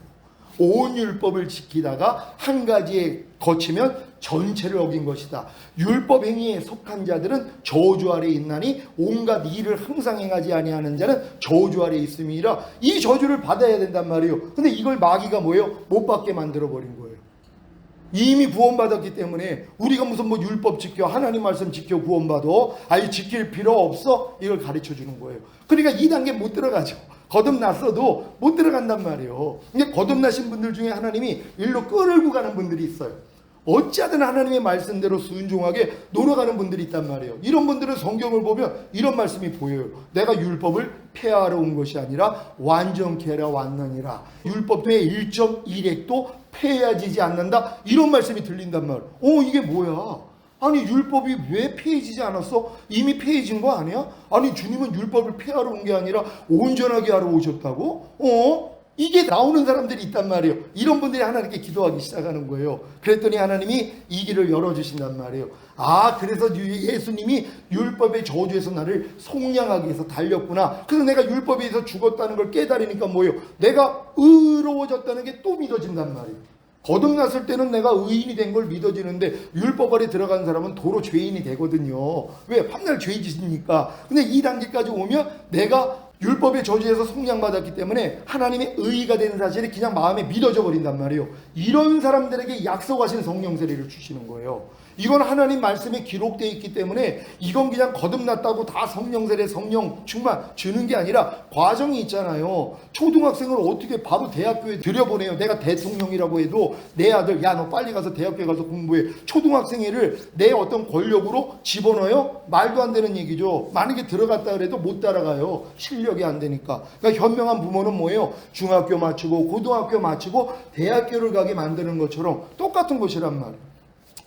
온 율법을 지키다가 한 가지에 거치면 전체를 어긴 것이다. 율법 행위에 속한 자들은 저주 아래 있나니 온갖 일을 항상 행하지 아니하는 자는 저주 아래 있음이라. 이 저주를 받아야 된단 말이에요. 근데 이걸 마귀가 뭐예요? 못 받게 만들어 버린 거예요. 이미 구원받았기 때문에 우리가 무슨 뭐 율법 지켜 하나님 말씀 지켜 구원받아 아예 지킬 필요 없어 이걸 가르쳐 주는 거예요. 그러니까 2단계 못 들어가죠. 거듭났어도 못 들어간단 말이에요. 근데 거듭나신 분들 중에 하나님이 일로 끌고 가는 분들이 있어요. 어찌하든 하나님의 말씀대로 순종하게 놀아가는 분들이 있단 말이에요. 이런 분들은 성경을 보면 이런 말씀이 보여요. 내가 율법을 폐하러 온 것이 아니라 완전케 하러 왔느니라. 율법의 1.1핵도 폐해지지 않는다. 이런 말씀이 들린단 말이에요. 이게 뭐야? 아니 율법이 왜 폐해지지 않았어? 이미 폐해진 거 아니야? 아니 주님은 율법을 폐하러 온 게 아니라 온전하게 하러 오셨다고? 이게 나오는 사람들이 있단 말이에요. 이런 분들이 하나님께 기도하기 시작하는 거예요. 그랬더니 하나님이 이 길을 열어주신단 말이에요. 그래서 예수님이 율법의 저주에서 나를 속량하기 위해서 달렸구나. 그래서 내가 율법에 의해서 죽었다는 걸 깨달으니까 뭐예요? 내가 의로워졌다는 게 또 믿어진단 말이에요. 거듭났을 때는 내가 의인이 된 걸 믿어지는데 율법 아래 들어간 사람은 도로 죄인이 되거든요. 왜? 밤날 죄 짓으니까. 근데 이 단계까지 오면 내가 율법의 저주에서 속량받았기 때문에 하나님의 의의가 되는 사실이 그냥 마음에 믿어져 버린단 말이에요. 이런 사람들에게 약속하신 성령 세례를 주시는 거예요. 이건 하나님 말씀에 기록되어 있기 때문에 이건 그냥 거듭났다고 다 성령 세례 성령 충만 주는 게 아니라 과정이 있잖아요. 초등학생을 어떻게 바로 대학교에 들여보내요. 내가 대통령이라고 해도 내 아들 야 너 빨리 가서 대학교에 가서 공부해. 초등학생회를 내 어떤 권력으로 집어넣어요? 말도 안 되는 얘기죠. 만약에 들어갔다 그래도 못 따라가요. 실력이 안 되니까. 그러니까 현명한 부모는 뭐예요? 중학교 마치고 고등학교 마치고 대학교를 가게 만드는 것처럼 똑같은 것이란 말이에요.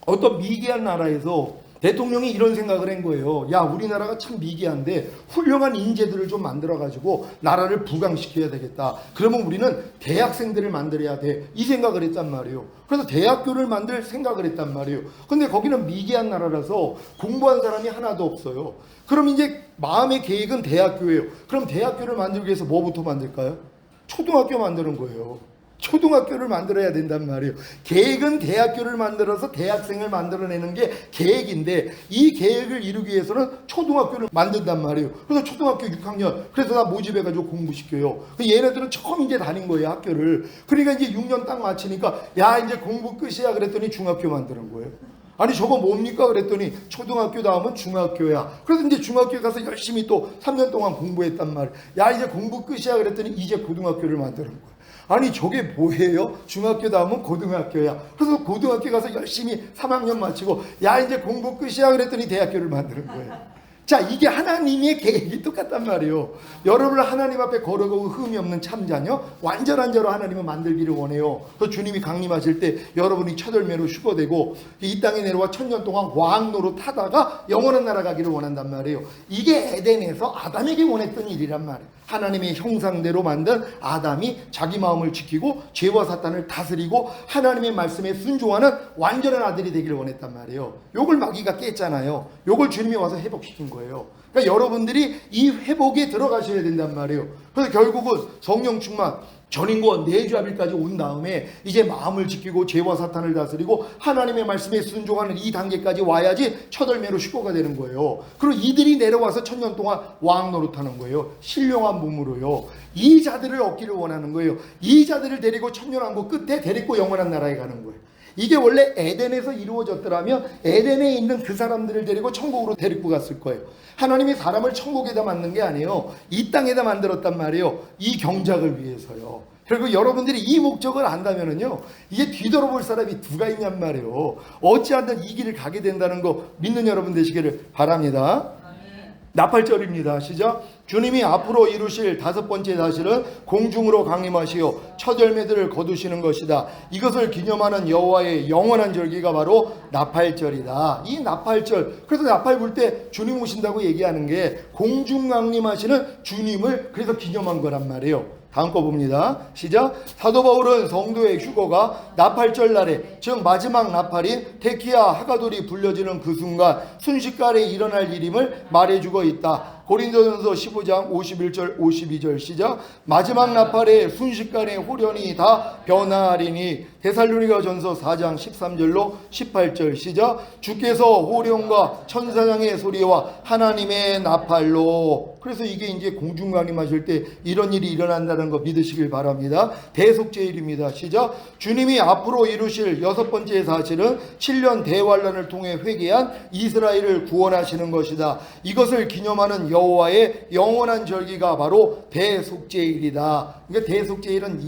어떤 미개한 나라에서 대통령이 이런 생각을 한 거예요. 야 우리나라가 참 미개한데 훌륭한 인재들을 좀 만들어가지고 나라를 부강시켜야 되겠다. 그러면 우리는 대학생들을 만들어야 돼. 이 생각을 했단 말이에요. 그래서 대학교를 만들 생각을 했단 말이에요. 근데 거기는 미개한 나라라서 공부한 사람이 하나도 없어요. 그럼 이제 마음의 계획은 대학교예요. 그럼 대학교를 만들기 위해서 뭐부터 만들까요? 초등학교 만드는 거예요. 초등학교를 만들어야 된단 말이에요. 계획은 대학교를 만들어서 대학생을 만들어내는 게 계획인데 이 계획을 이루기 위해서는 초등학교를 만든단 말이에요. 그래서 초등학교 6학년 그래서 다 모집해가지고 공부시켜요. 얘네들은 처음 이제 다닌 거예요 학교를. 그러니까 이제 6년 딱 마치니까 야 이제 공부 끝이야 그랬더니 중학교 만드는 거예요. 아니 저거 뭡니까 그랬더니 초등학교 다음은 중학교야. 그래서 이제 중학교에 가서 열심히 또 3년 동안 공부했단 말이에요. 야 이제 공부 끝이야 그랬더니 이제 고등학교를 만드는 거예요. 아니 저게 뭐예요? 중학교 다음은 고등학교야. 그래서 고등학교 가서 열심히 3학년 마치고 야 이제 공부 끝이야 그랬더니 대학교를 만드는 거예요. 자 이게 하나님의 계획이 똑같단 말이에요. 여러분을 하나님 앞에 걸어가고 흠이 없는 참자녀 완전한 자로 하나님은 만들기를 원해요. 그래서 주님이 강림하실 때 여러분이 첫열매로 휴거되고 이 땅에 내려와 1000년 동안 왕노로 타다가 영원한 나라 가기를 원한단 말이에요. 이게 에덴에서 아담에게 원했던 일이란 말이에요. 하나님의 형상대로 만든 아담이 자기 마음을 지키고 죄와 사탄을 다스리고 하나님의 말씀에 순종하는 완전한 아들이 되기를 원했단 말이에요. 요걸 마귀가 깼잖아요. 요걸 주님이 와서 회복시킨 거예요. 그러니까 여러분들이 이 회복에 들어가셔야 된단 말이에요. 그래서 결국은 성령 충만 전인권 내주합일까지 온 다음에 이제 마음을 지키고 죄와 사탄을 다스리고 하나님의 말씀에 순종하는 이 단계까지 와야지 첫열매로 휴거가 되는 거예요. 그리고 이들이 내려와서 1000년 동안 왕 노릇하는 거예요. 신령한 몸으로요. 이 자들을 얻기를 원하는 거예요. 이 자들을 데리고 천년왕국 끝에 데리고 영원한 나라에 가는 거예요. 이게 원래 에덴에서 이루어졌더라면 에덴에 있는 그 사람들을 데리고 천국으로 데리고 갔을 거예요. 하나님이 사람을 천국에다 만든 게 아니에요. 이 땅에다 만들었단 말이에요. 이 경작을 위해서요. 그리고 여러분들이 이 목적을 안다면은요, 이게 뒤돌아볼 사람이 누가 있냔 말이에요. 어찌하든 이 길을 가게 된다는 거 믿는 여러분 되시기를 바랍니다. 나팔절입니다. 시작. 주님이 앞으로 이루실 다섯 번째 사실은 공중으로 강림하시어 첫 열매들을 거두시는 것이다. 이것을 기념하는 여호와의 영원한 절기가 바로 나팔절이다. 이 나팔절, 그래서 나팔 불 때 주님 오신다고 얘기하는 게 공중 강림하시는 주님을 그래서 기념한 거란 말이에요. 다음 거 봅니다. 시작. 사도 바울은 성도의 휴거가 나팔절 날에, 즉 마지막 나팔인 테키아 하가돌이 불려지는 그 순간 순식간에 일어날 일임을 말해주고 있다. 고린도전서 15장 51절 52절 시작. 마지막 나팔에 순식간에 호련이 다 변화하리니. 데살로니가전서 4장 13절로 18절 시작. 주께서 호련과 천사장의 소리와 하나님의 나팔로. 그래서 이게 이제 공중 강림하실 때 이런 일이 일어난다는 거 믿으시길 바랍니다. 대속죄일입니다. 시작. 주님이 앞으로 이루실 여섯 번째 사실은 7년 대환란을 통해 회개한 이스라엘을 구원하시는 것이다. 이것을 기념하는 여호와의 영원한 절기가 바로 대속죄일이다. 그러니까 대속죄일은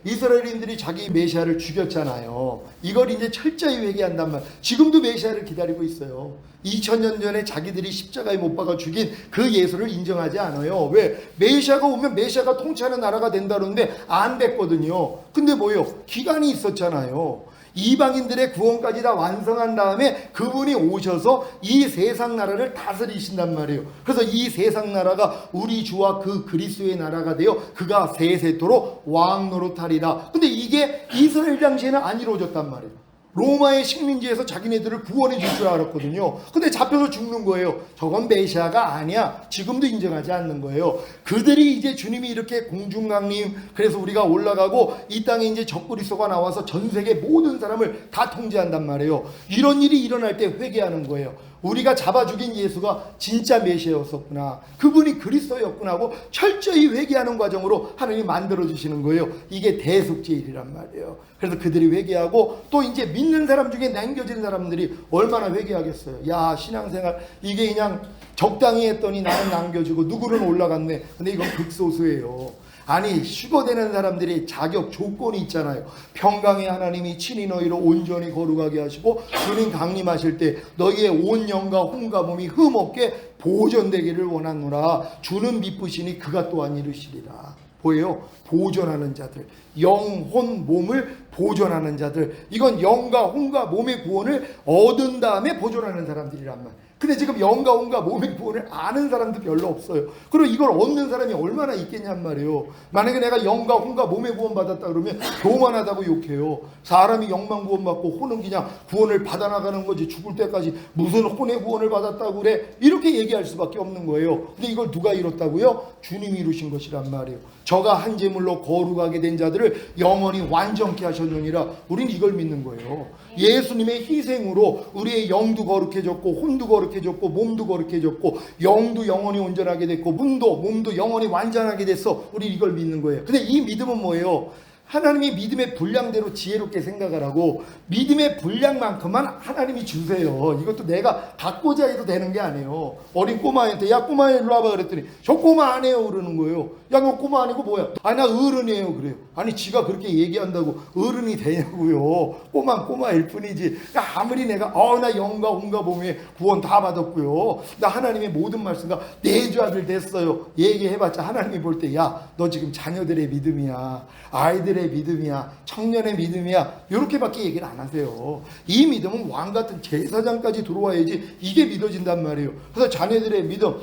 이스라엘인들이 자기 메시아를 죽였잖아요. 이걸 이제 철저히 회개한단 말. 지금도 메시아를 기다리고 있어요. 2000년 전에 자기들이 십자가에 못 박아 죽인 그 예수를 인정하지 않아요. 왜? 메시아가 오면 메시아가 통치하는 나라가 된다는데 안 됐거든요. 근데 뭐예요? 기간이 있었잖아요. 이방인들의 구원까지 다 완성한 다음에 그분이 오셔서 이 세상 나라를 다스리신단 말이에요. 그래서 이 세상 나라가 우리 주와 그 그리스도의 나라가 되어 그가 세세토록 왕 노릇하리라. 근데 이게 이스라엘 당시에는 안 이루어졌단 말이에요. 로마의 식민지에서 자기네들을 구원해 줄 줄 알았거든요. 근데 잡혀서 죽는 거예요. 저건 메시아가 아니야. 지금도 인정하지 않는 거예요. 그들이 이제 주님이 이렇게 공중강림, 그래서 우리가 올라가고 이 땅에 이제 적그리스도가 나와서 전 세계 모든 사람을 다 통제한단 말이에요. 이런 일이 일어날 때 회개하는 거예요. 우리가 잡아 죽인 예수가 진짜 메시아였었구나, 그분이 그리스도였구나 하고 철저히 회개하는 과정으로 하나님이 만들어주시는 거예요. 이게 대속죄일이란 말이에요. 그래서 그들이 회개하고 또 이제 믿는 사람 중에 남겨진 사람들이 얼마나 회개하겠어요. 야, 신앙생활 이게 그냥 적당히 했더니 나는 남겨지고 누구는 올라갔네. 근데 이건 극소수예요. 아니, 휴거되는 사람들이 자격 조건이 있잖아요. 평강의 하나님이 친히 너희를 온전히 거룩하게 하시고 주님 강림하실 때 너희의 온 영과 혼과 몸이 흠없게 보존되기를 원하노라. 주는 미쁘시니 그가 또한 이루시리라. 보여요? 보존하는 자들, 영혼 몸을 보존하는 자들, 이건 영과 혼과 몸의 구원을 얻은 다음에 보존하는 사람들이란 말. 근데 지금 영과 혼과 몸의 구원을 아는 사람도 별로 없어요. 그리고 이걸 얻는 사람이 얼마나 있겠냔 말이에요. 만약에 내가 영과 혼과 몸의 구원 받았다 그러면 교만하다고 욕해요. 사람이 영만 구원 받고 혼은 그냥 구원을 받아나가는 거지, 죽을 때까지 무슨 혼의 구원을 받았다고 그래, 이렇게 얘기할 수밖에 없는 거예요. 근데 이걸 누가 이뤘다고요? 주님이 이루신 것이란 말이에요. 저가 한 제물로 거룩하게 된 자들을 영원히 완전케 하셨느니라. 우린 이걸 믿는 거예요. 예수님의 희생으로 우리의 영도 거룩해졌고 혼도 거룩해졌고 몸도 거룩해졌고 영도 영원히 온전하게 됐고 몸도 영원히 완전하게 됐어. 우리 이걸 믿는 거예요. 근데 이 믿음은 뭐예요? 하나님이 믿음의 분량대로 지혜롭게 생각을 하고 믿음의 분량만큼만 하나님이 주세요. 이것도 내가 갖고자 해도 되는 게 아니에요. 어린 꼬마한테 야 꼬마 일로 와봐 그랬더니 저 꼬마 아니에요 그러는 거예요. 야 너 꼬마 아니고 뭐야? 아니 나 어른이에요 그래요. 아니 지가 그렇게 얘기한다고 어른이 되냐고요. 꼬마일 뿐이지. 야, 아무리 내가 나 영과 혼과 몸의 구원 다 받았고요, 나 하나님의 모든 말씀과 내주 아들 됐어요, 얘기해봤자 하나님이 볼 때 야 너 지금 자녀들의 믿음이야, 아이들의 믿음이야, 청년의 믿음이야, 이렇게밖에 얘기를 안 하세요. 이 믿음은 왕같은 제사장까지 들어와야지 이게 믿어진단 말이에요. 그래서 자녀들의 믿음,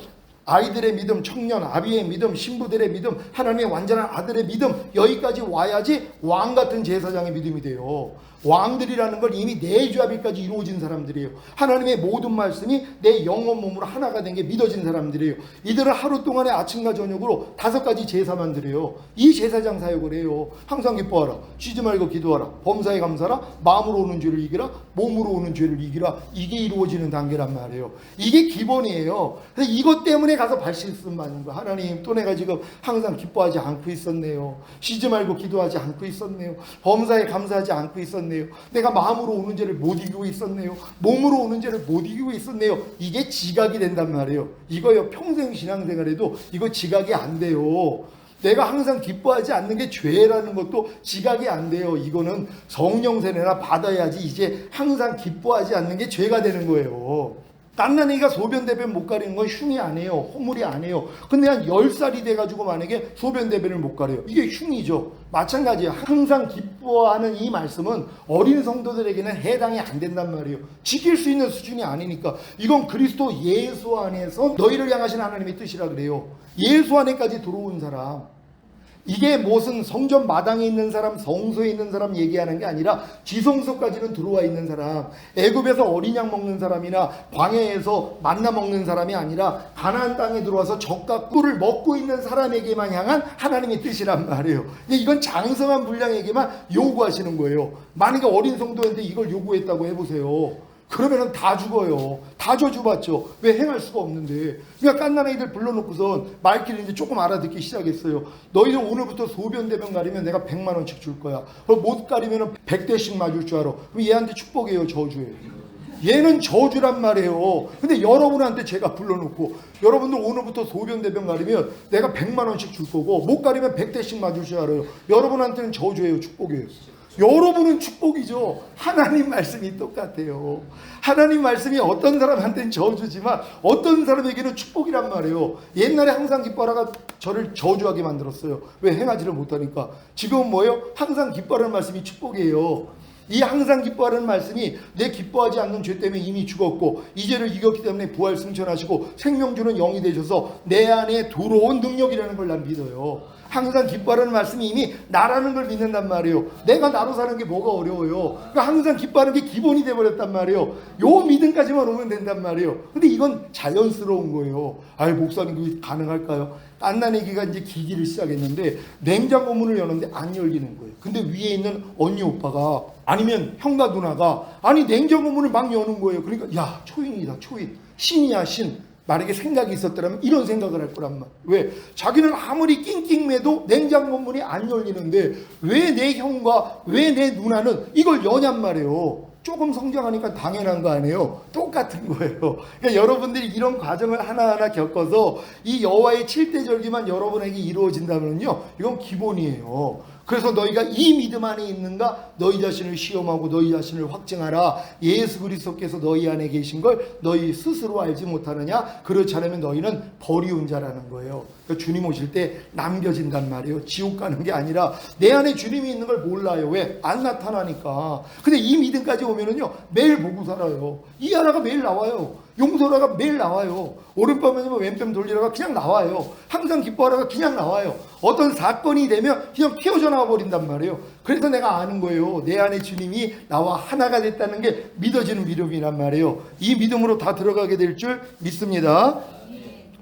아이들의 믿음, 청년, 아비의 믿음, 신부들의 믿음, 하나님의 완전한 아들의 믿음, 여기까지 와야지 왕같은 제사장의 믿음이 돼요. 왕들이라는 걸 이미 내주합일까지 이루어진 사람들이에요. 하나님의 모든 말씀이 내 영혼 몸으로 하나가 된 게 믿어진 사람들이에요. 이들은 하루 동안에 아침과 저녁으로 5가지 제사만 드려요. 이 제사장 사역을 해요. 항상 기뻐하라, 쉬지 말고 기도하라, 범사에 감사하라, 마음으로 오는 죄를 이기라, 몸으로 오는 죄를 이기라. 이게 이루어지는 단계란 말이에요. 이게 기본이에요. 그래서 이것 때문에 가서 발실씀 받는 거야. 하나님, 또 내가 지금 항상 기뻐하지 않고 있었네요. 쉬지 말고 기도하지 않고 있었네요. 범사에 감사하지 않고 있었네요. 내가 마음으로 오는 죄를 못 이기고 있었네요. 몸으로 오는 죄를 못 이기고 있었네요. 이게 지각이 된단 말이에요. 이거요, 평생 신앙생활에도 이거 지각이 안 돼요. 내가 항상 기뻐하지 않는 게 죄라는 것도 지각이 안 돼요. 이거는 성령 세례나 받아야지 이제 항상 기뻐하지 않는 게 죄가 되는 거예요. 갓난아기가 소변 대변 못 가리는 건 흉이 아니에요. 허물이 아니에요. 근데 한 10살이 돼가지고 만약에 소변 대변을 못 가려요. 이게 흉이죠. 마찬가지예요. 항상 기뻐하는 이 말씀은 어린 성도들에게는 해당이 안 된단 말이에요. 지킬 수 있는 수준이 아니니까. 이건 그리스도 예수 안에서 너희를 향하신 하나님의 뜻이라 그래요. 예수 안에까지 들어온 사람. 이게 무슨 성전 마당에 있는 사람, 성소에 있는 사람 얘기하는 게 아니라 지성소까지는 들어와 있는 사람, 애굽에서 어린 양 먹는 사람이나 광야에서 만나 먹는 사람이 아니라 가나안 땅에 들어와서 젖과 꿀을 먹고 있는 사람에게만 향한 하나님의 뜻이란 말이에요. 근데 이건 장성한 분량에게만 요구하시는 거예요. 만약에 어린 성도인데 이걸 요구했다고 해보세요. 그러면은 다 죽어요. 다 저주받죠. 왜? 행할 수가 없는데. 그러니까 갓난아이들 불러놓고선 말귀를 이제 조금 알아듣기 시작했어요. 너희들 오늘부터 소변 대변 가리면 내가 100만 원씩 줄 거야. 그럼 못 가리면은 100대씩 맞을 줄 알아. 그럼 얘한테 축복이에요, 저주예요. 얘는 저주란 말이에요. 근데 여러분한테 제가 불러놓고 여러분들 오늘부터 소변 대변 가리면 내가 100만 원씩 줄 거고 못 가리면 100대씩 맞을 줄 알아요. 여러분한테는 저주예요, 축복이에요. 여러분은 축복이죠. 하나님 말씀이 똑같아요. 하나님 말씀이 어떤 사람한테는 저주지만 어떤 사람에게는 축복이란 말이에요. 옛날에 항상 기뻐하라가 저를 저주하게 만들었어요. 왜? 행하지를 못하니까. 지금은 뭐예요? 항상 기뻐하라는 말씀이 축복이에요. 이 항상 기뻐하라는 말씀이 내 기뻐하지 않는 죄 때문에 이미 죽었고 이 죄를 이겼기 때문에 부활 승천하시고 생명 주는 영이 되셔서 내 안에 들어온 능력이라는 걸 난 믿어요. 항상 기뻐하라는 말씀이 이미 나라는 걸 믿는단 말이에요. 내가 나로 사는 게 뭐가 어려워요. 그러니까 항상 기뻐하는 게 기본이 돼버렸단 말이에요. 요 믿음까지만 오면 된단 말이에요. 근데 이건 자연스러운 거예요. 아유, 목사님 그게 가능할까요? 갓난아기가 이제 기기를 시작했는데 냉장고 문을 여는데 안 열리는 거예요. 근데 위에 있는 언니 오빠가 아니면 형과 누나가 아니 냉장고 문을 막 여는 거예요. 그러니까 야, 초인이다, 초인. 신이야, 신. 만약에 생각이 있었더라면 이런 생각을 할 거란 말. 왜? 자기는 아무리 낑낑매도 냉장고 문이 안 열리는데 왜 내 형과 왜 내 누나는 이걸 여냔 말이에요. 조금 성장하니까 당연한 거 아니에요? 똑같은 거예요. 그러니까 여러분들이 이런 과정을 하나하나 겪어서 이 여호와의 7대 절기만 여러분에게 이루어진다면요, 이건 기본이에요. 그래서 너희가 이 믿음 안에 있는가? 너희 자신을 시험하고 너희 자신을 확증하라. 예수 그리스도께서 너희 안에 계신 걸 너희 스스로 알지 못하느냐? 그렇지 않으면 너희는 버리운 자라는 거예요. 그러니까 주님 오실 때 남겨진단 말이에요. 지옥 가는 게 아니라 내 안에 주님이 있는 걸 몰라요. 왜? 안 나타나니까. 근데 이 믿음까지 오면은요, 매일 보고 살아요. 이 하나가 매일 나와요. 용서라가 매일 나와요. 오른밤에 왼뺨 돌리라가 그냥 나와요. 항상 기뻐하라가 그냥 나와요. 어떤 사건이 되면 그냥 튀어져 나와 버린단 말이에요. 그래서 내가 아는 거예요. 내 안에 주님이 나와 하나가 됐다는 게 믿어지는 믿음이란 말이에요. 이 믿음으로 다 들어가게 될 줄 믿습니다.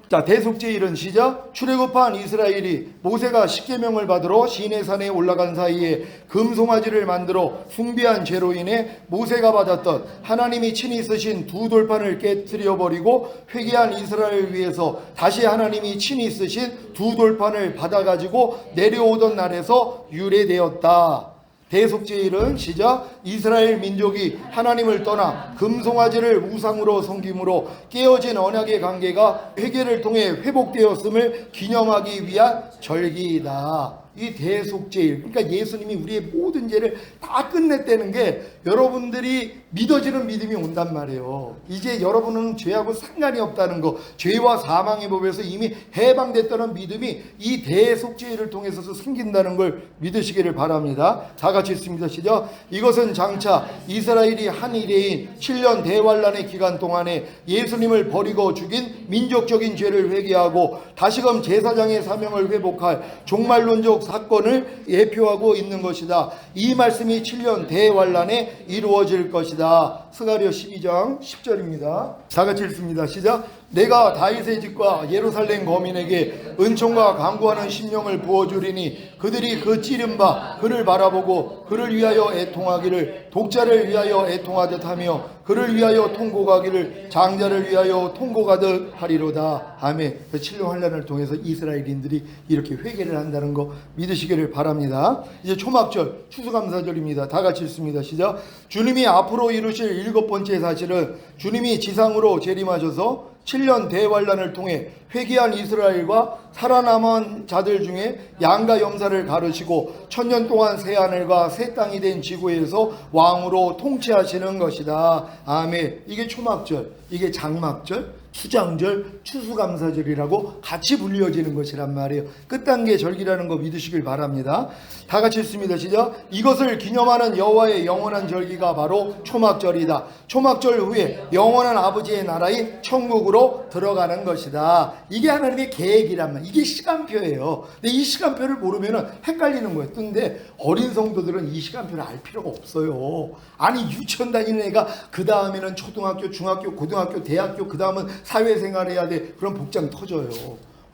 자, 대속죄일은 시작. 출애굽한 이스라엘이 모세가 십계명을 받으러 시내산에 올라간 사이에 금송아지를 만들어 숭배한 죄로 인해 모세가 받았던 하나님이 친히 쓰신 두 돌판을 깨뜨려 버리고 회개한 이스라엘을 위해서 다시 하나님이 친히 쓰신 두 돌판을 받아가지고 내려오던 날에서 유래되었다. 대속죄일은 시작. 이스라엘 민족이 하나님을 떠나 금송아지를 우상으로 섬김으로 깨어진 언약의 관계가 회개를 통해 회복되었음을 기념하기 위한 절기이다. 이 대속죄일, 그러니까 예수님이 우리의 모든 죄를 다 끝냈다는 게 여러분들이 믿어지는 믿음이 온단 말이에요. 이제 여러분은 죄하고 상관이 없다는 거, 죄와 사망의 법에서 이미 해방됐다는 믿음이 이 대속죄일을 통해서 생긴다는 걸 믿으시기를 바랍니다. 다 같이 읽습니다. 시작. 이것은 장차 이스라엘이 한 이래인 7년 대환란의 기간 동안에 예수님을 버리고 죽인 민족적인 죄를 회개하고 다시금 제사장의 사명을 회복할 종말론적 사건을 예표하고 있는 것이다. 이 말씀이 7년 대환란에 이루어질 것이다. 스가랴 12장 10절입니다. 다 같이 읽습니다. 시작. 내가 다윗의 집과 예루살렘 거민에게 은총과 간구하는 심령을 부어주리니 그들이 그 찌른 바 그를 바라보고 그를 위하여 애통하기를 독자를 위하여 애통하듯 하며 그를 위하여 통곡하기를 장자를 위하여 통곡하듯 하리로다. 아멘. 칠룡 환란을 통해서 이스라엘인들이 이렇게 회개를 한다는 거 믿으시기를 바랍니다. 이제 초막절 추수감사절입니다. 다 같이 읽습니다. 시작. 주님이 앞으로 이루실 7번째 사실은 주님이 지상으로 재림하셔서 7년 대환란을 통해 회개한 이스라엘과 살아남은 자들 중에 양과 염사를 가르시고 1000년 동안 새 하늘과 새 땅이 된 지구에서 왕으로 통치하시는 것이다. 아멘. 이게 초막절, 이게 장막절, 수장절, 추수감사절이라고 같이 불려지는 것이란 말이에요. 끝단계 절기라는 거 믿으시길 바랍니다. 다 같이 읽습니다. 시작. 이것을 기념하는 여호와의 영원한 절기가 바로 초막절이다. 초막절 후에 영원한 아버지의 나라인 천국으로 들어가는 것이다. 이게 하나님의 계획이란 말이에요. 이게 시간표예요. 근데 이 시간표를 모르면 헷갈리는 거예요. 근데 어린 성도들은 이 시간표를 알 필요가 없어요. 아니 유치원 다니는 애가 그 다음에는 초등학교, 중학교, 고등학교, 대학교, 그 다음은 사회생활 해야 돼. 그럼 복장 터져요.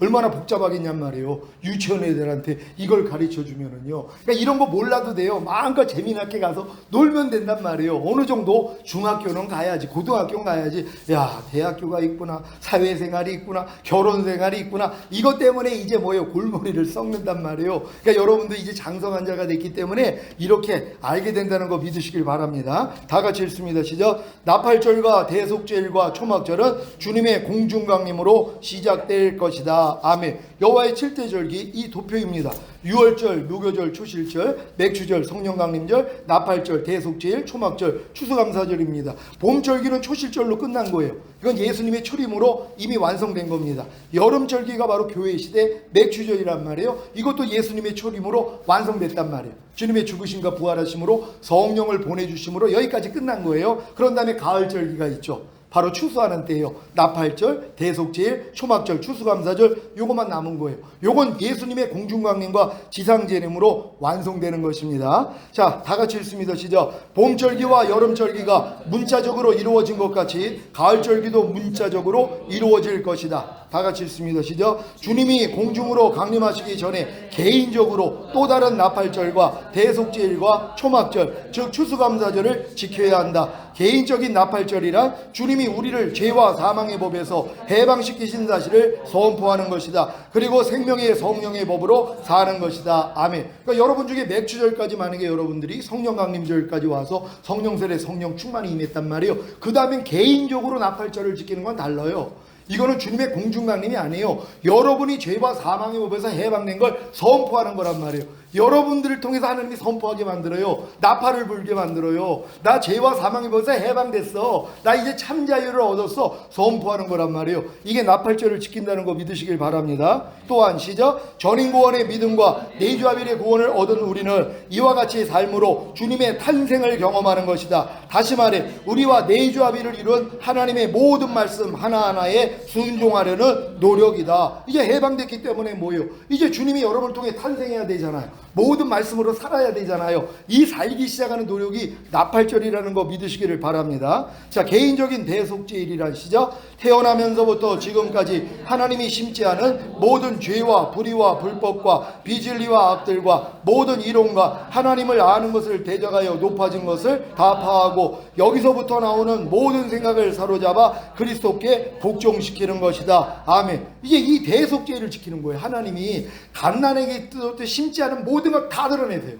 얼마나 복잡하겠냔 말이에요. 유치원 애들한테 이걸 가르쳐 주면은요. 그러니까 이런 거 몰라도 돼요. 마음껏 재미나게 가서 놀면 된단 말이에요. 어느 정도 중학교는 가야지, 고등학교는 가야지. 야, 대학교가 있구나, 사회생활이 있구나, 결혼생활이 있구나. 이것 때문에 이제 뭐예요? 골머리를 썩는단 말이에요. 그러니까 여러분도 이제 장성한 자가 됐기 때문에 이렇게 알게 된다는 거 믿으시길 바랍니다. 다 같이 읽습니다. 시작. 나팔절과 대속절과 초막절은 주님의 공중강림으로 시작될 것이다. 아멘. 여호와의 7대 절기 이 도표입니다. 유월절, 무교절, 초실절, 맥주절, 성령강림절, 나팔절, 대속제일, 초막절, 추수감사절입니다. 봄절기는 초실절로 끝난 거예요. 이건 예수님의 출임으로 이미 완성된 겁니다. 여름절기가 바로 교회 시대 맥주절이란 말이에요. 이것도 예수님의 출임으로 완성됐단 말이에요. 주님의 죽으심과 부활하심으로 성령을 보내주심으로 여기까지 끝난 거예요. 그런 다음에 가을절기가 있죠. 바로 추수하는 때예요. 나팔절, 대속제일, 초막절, 추수감사절 요것만 남은 거예요. 요건 예수님의 공중강림과 지상재림으로 완성되는 것입니다. 자, 다 같이 읽습니다. 시작. 봄절기와 여름절기가 문자적으로 이루어진 것 같이 가을절기도 문자적으로 이루어질 것이다. 다 같이 읽습니다. 시작. 주님이 공중으로 강림하시기 전에 개인적으로 또 다른 나팔절과 대속제일과 초막절, 즉 추수감사절을 지켜야 한다. 개인적인 나팔절이란 주님이 우리를 죄와 사망의 법에서 해방시키신 사실을 선포하는 것이다. 그리고 생명의 성령의 법으로 사는 것이다. 아멘. 그러니까 여러분 중에 맥주절까지 만약에 여러분들이 성령강림절까지 와서 성령세례 성령 충만이 임했단 말이에요. 그 다음엔 개인적으로 나팔절을 지키는 건 달라요. 이거는 주님의 공중강림이 아니에요. 여러분이 죄와 사망의 법에서 해방된 걸 선포하는 거란 말이에요. 여러분들을 통해서 하나님이 선포하게 만들어요. 나팔을 불게 만들어요. 나 죄와 사망의 법에서 해방됐어. 나 이제 참 자유를 얻었어. 선포하는 거란 말이에요. 이게 나팔절을 지킨다는 거 믿으시길 바랍니다. 또한 시작. 전인구원의 믿음과 내주아빌의 구원을 얻은 우리는 이와 같이 삶으로 주님의 탄생을 경험하는 것이다. 다시 말해 우리와 내주아빌을 이룬 하나님의 모든 말씀 하나하나에 순종하려는 노력이다. 이제 해방됐기 때문에 뭐예요? 이제 주님이 여러분을 통해 탄생해야 되잖아요. 모든 말씀으로 살아야 되잖아요. 이 살기 시작하는 노력이 나팔절이라는 거 믿으시기를 바랍니다. 자, 개인적인 대속제일이란 시작. 태어나면서부터 지금까지 하나님이 심지 않은 모든 죄와 불의와 불법과 비진리와 악들과 모든 이론과 하나님을 아는 것을 대적하여 높아진 것을 다 파하고 여기서부터 나오는 모든 생각을 사로잡아 그리스도께 복종시키는 것이다. 아멘. 이제 이 대속제일을 지키는 거예요. 하나님이 갓난에게 심지 않은 모든 걸 다 드러내세요.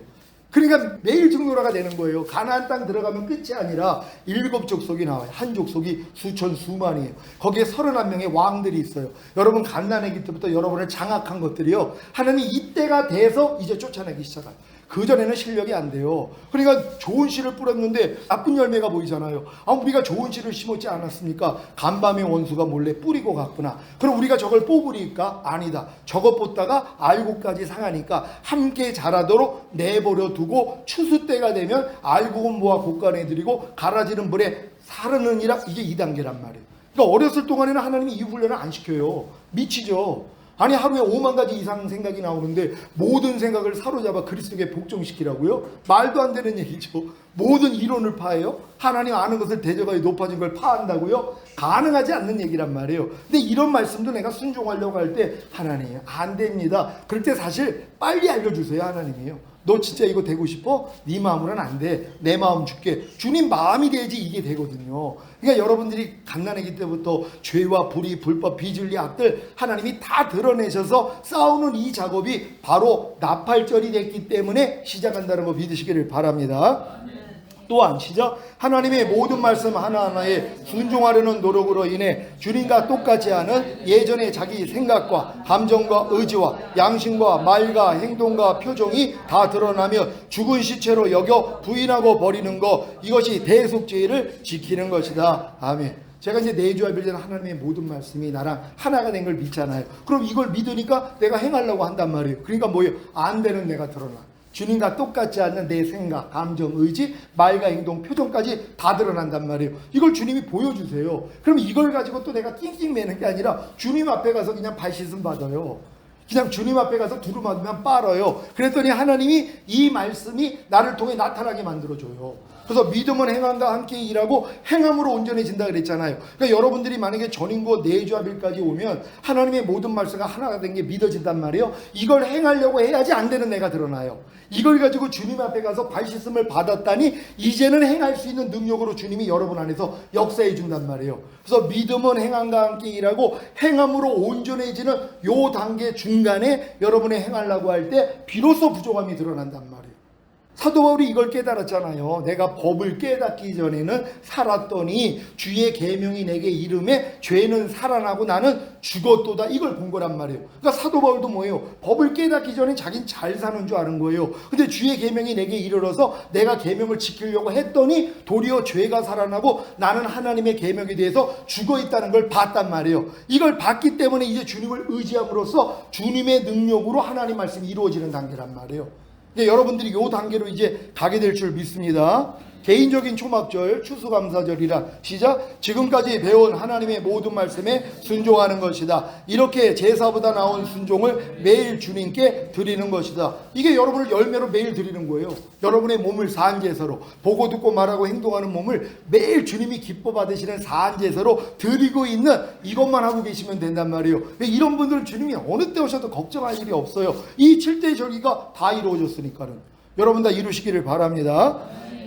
그러니까 매일 증노라가 되는 거예요. 가나안 땅 들어가면 끝이 아니라 7족속이 나와요. 한 족속이 수천 수만이에요. 거기에 31명의 왕들이 있어요. 여러분 갓난아기 때부터 여러분을 장악한 것들이요. 하나님이 이때가 돼서 이제 쫓아내기 시작해요. 그전에는 실력이 안 돼요. 그러니까 좋은 씨를 뿌렸는데 나쁜 열매가 보이잖아요. 우리가 좋은 씨를 심었지 않았습니까? 간밤의 원수가 몰래 뿌리고 갔구나. 그럼 우리가 저걸 뽑으니까 아니다. 저거 뽑다가 알곡까지 상하니까 함께 자라도록 내버려 두고 추수 때가 되면 알곡은 모아 곡간에 들이고 갈아지는 물에 사르느니라. 이게 2단계란 말이에요. 그러니까 어렸을 동안에는 하나님이 이 훈련을 안 시켜요. 미치죠. 아니 하루에 5만 가지 이상 생각이 나오는데 모든 생각을 사로잡아 그리스도께 복종시키라고요? 말도 안 되는 얘기죠. 모든 이론을 파해요? 하나님 아는 것을 대적하여 높아진 걸 파한다고요? 가능하지 않는 얘기란 말이에요. 근데 이런 말씀도 내가 순종하려고 할 때 하나님 안 됩니다. 그럴 때 사실 빨리 알려주세요. 하나님이요. 너 진짜 이거 되고 싶어? 네 마음으로는 안 돼. 내 마음 줄게. 주님 마음이 돼야지 이게 되거든요. 그러니까 여러분들이 갓난아기 때부터 죄와 불의, 불법, 비진리, 악들 하나님이 다 드러내셔서 싸우는 이 작업이 바로 나팔절이 됐기 때문에 시작한다는 거 믿으시기를 바랍니다. 또한 시작 하나님의 모든 말씀 하나하나에 순종하려는 노력으로 인해 주님과 똑같지 않은 예전의 자기 생각과 감정과 의지와 양심과 말과 행동과 표정이 다 드러나며 죽은 시체로 여겨 부인하고 버리는 것, 이것이 대속죄를 지키는 것이다. 아멘. 제가 이제 내주하빌된 하나님의 모든 말씀이 나랑 하나가 된 걸 믿잖아요. 그럼 이걸 믿으니까 내가 행하려고 한단 말이에요. 그러니까 뭐예요? 안 되는 내가 드러나. 주님과 똑같지 않는 내 생각, 감정, 의지, 말과 행동, 표정까지 다 드러난단 말이에요. 이걸 주님이 보여주세요. 그럼 이걸 가지고 또 내가 낑낑 매는 게 아니라 주님 앞에 가서 그냥 발 씻음 받아요. 그냥 주님 앞에 가서 두루 맞으면 빨아요. 그랬더니 하나님이 이 말씀이 나를 통해 나타나게 만들어줘요. 그래서 믿음은 행함과 함께 일하고 행함으로 온전해진다 그랬잖아요. 그러니까 여러분들이 만약에 전인고 내주합일까지 오면 하나님의 모든 말씀가 하나가 된 게 믿어진단 말이에요. 이걸 행하려고 해야지 안 되는 내가 드러나요. 이걸 가지고 주님 앞에 가서 발 씻음을 받았다니 이제는 행할 수 있는 능력으로 주님이 여러분 안에서 역사해 준단 말이에요. 그래서 믿음은 행함과 함께 일하고 행함으로 온전해지는 요 단계 중간에 여러분이 행하려고 할 때 비로소 부족함이 드러난단 말이에요. 사도 바울이 이걸 깨달았잖아요. 내가 법을 깨닫기 전에는 살았더니 주의 계명이 내게 이름에 죄는 살아나고 나는 죽었도다. 이걸 본 거란 말이에요. 그러니까 사도 바울도 뭐예요? 법을 깨닫기 전에 자기는 잘 사는 줄 아는 거예요. 근데 주의 계명이 내게 이르러서 내가 계명을 지키려고 했더니 도리어 죄가 살아나고 나는 하나님의 계명에 대해서 죽어 있다는 걸 봤단 말이에요. 이걸 봤기 때문에 이제 주님을 의지함으로써 주님의 능력으로 하나님 말씀이 이루어지는 단계란 말이에요. 여러분들이 이 단계로 이제 가게 될 줄 믿습니다. 개인적인 초막절, 추수감사절이라 시작. 지금까지 배운 하나님의 모든 말씀에 순종하는 것이다. 이렇게 제사보다 나온 순종을 매일 주님께 드리는 것이다. 이게 여러분을 열매로 매일 드리는 거예요. 여러분의 몸을 사한제사로, 보고 듣고 말하고 행동하는 몸을 매일 주님이 기뻐 받으시는 사한제사로 드리고 있는 이것만 하고 계시면 된단 말이에요. 이런 분들은 주님이 어느 때 오셔도 걱정할 일이 없어요. 이 7대 절기가 다 이루어졌으니까는 여러분 다 이루시기를 바랍니다.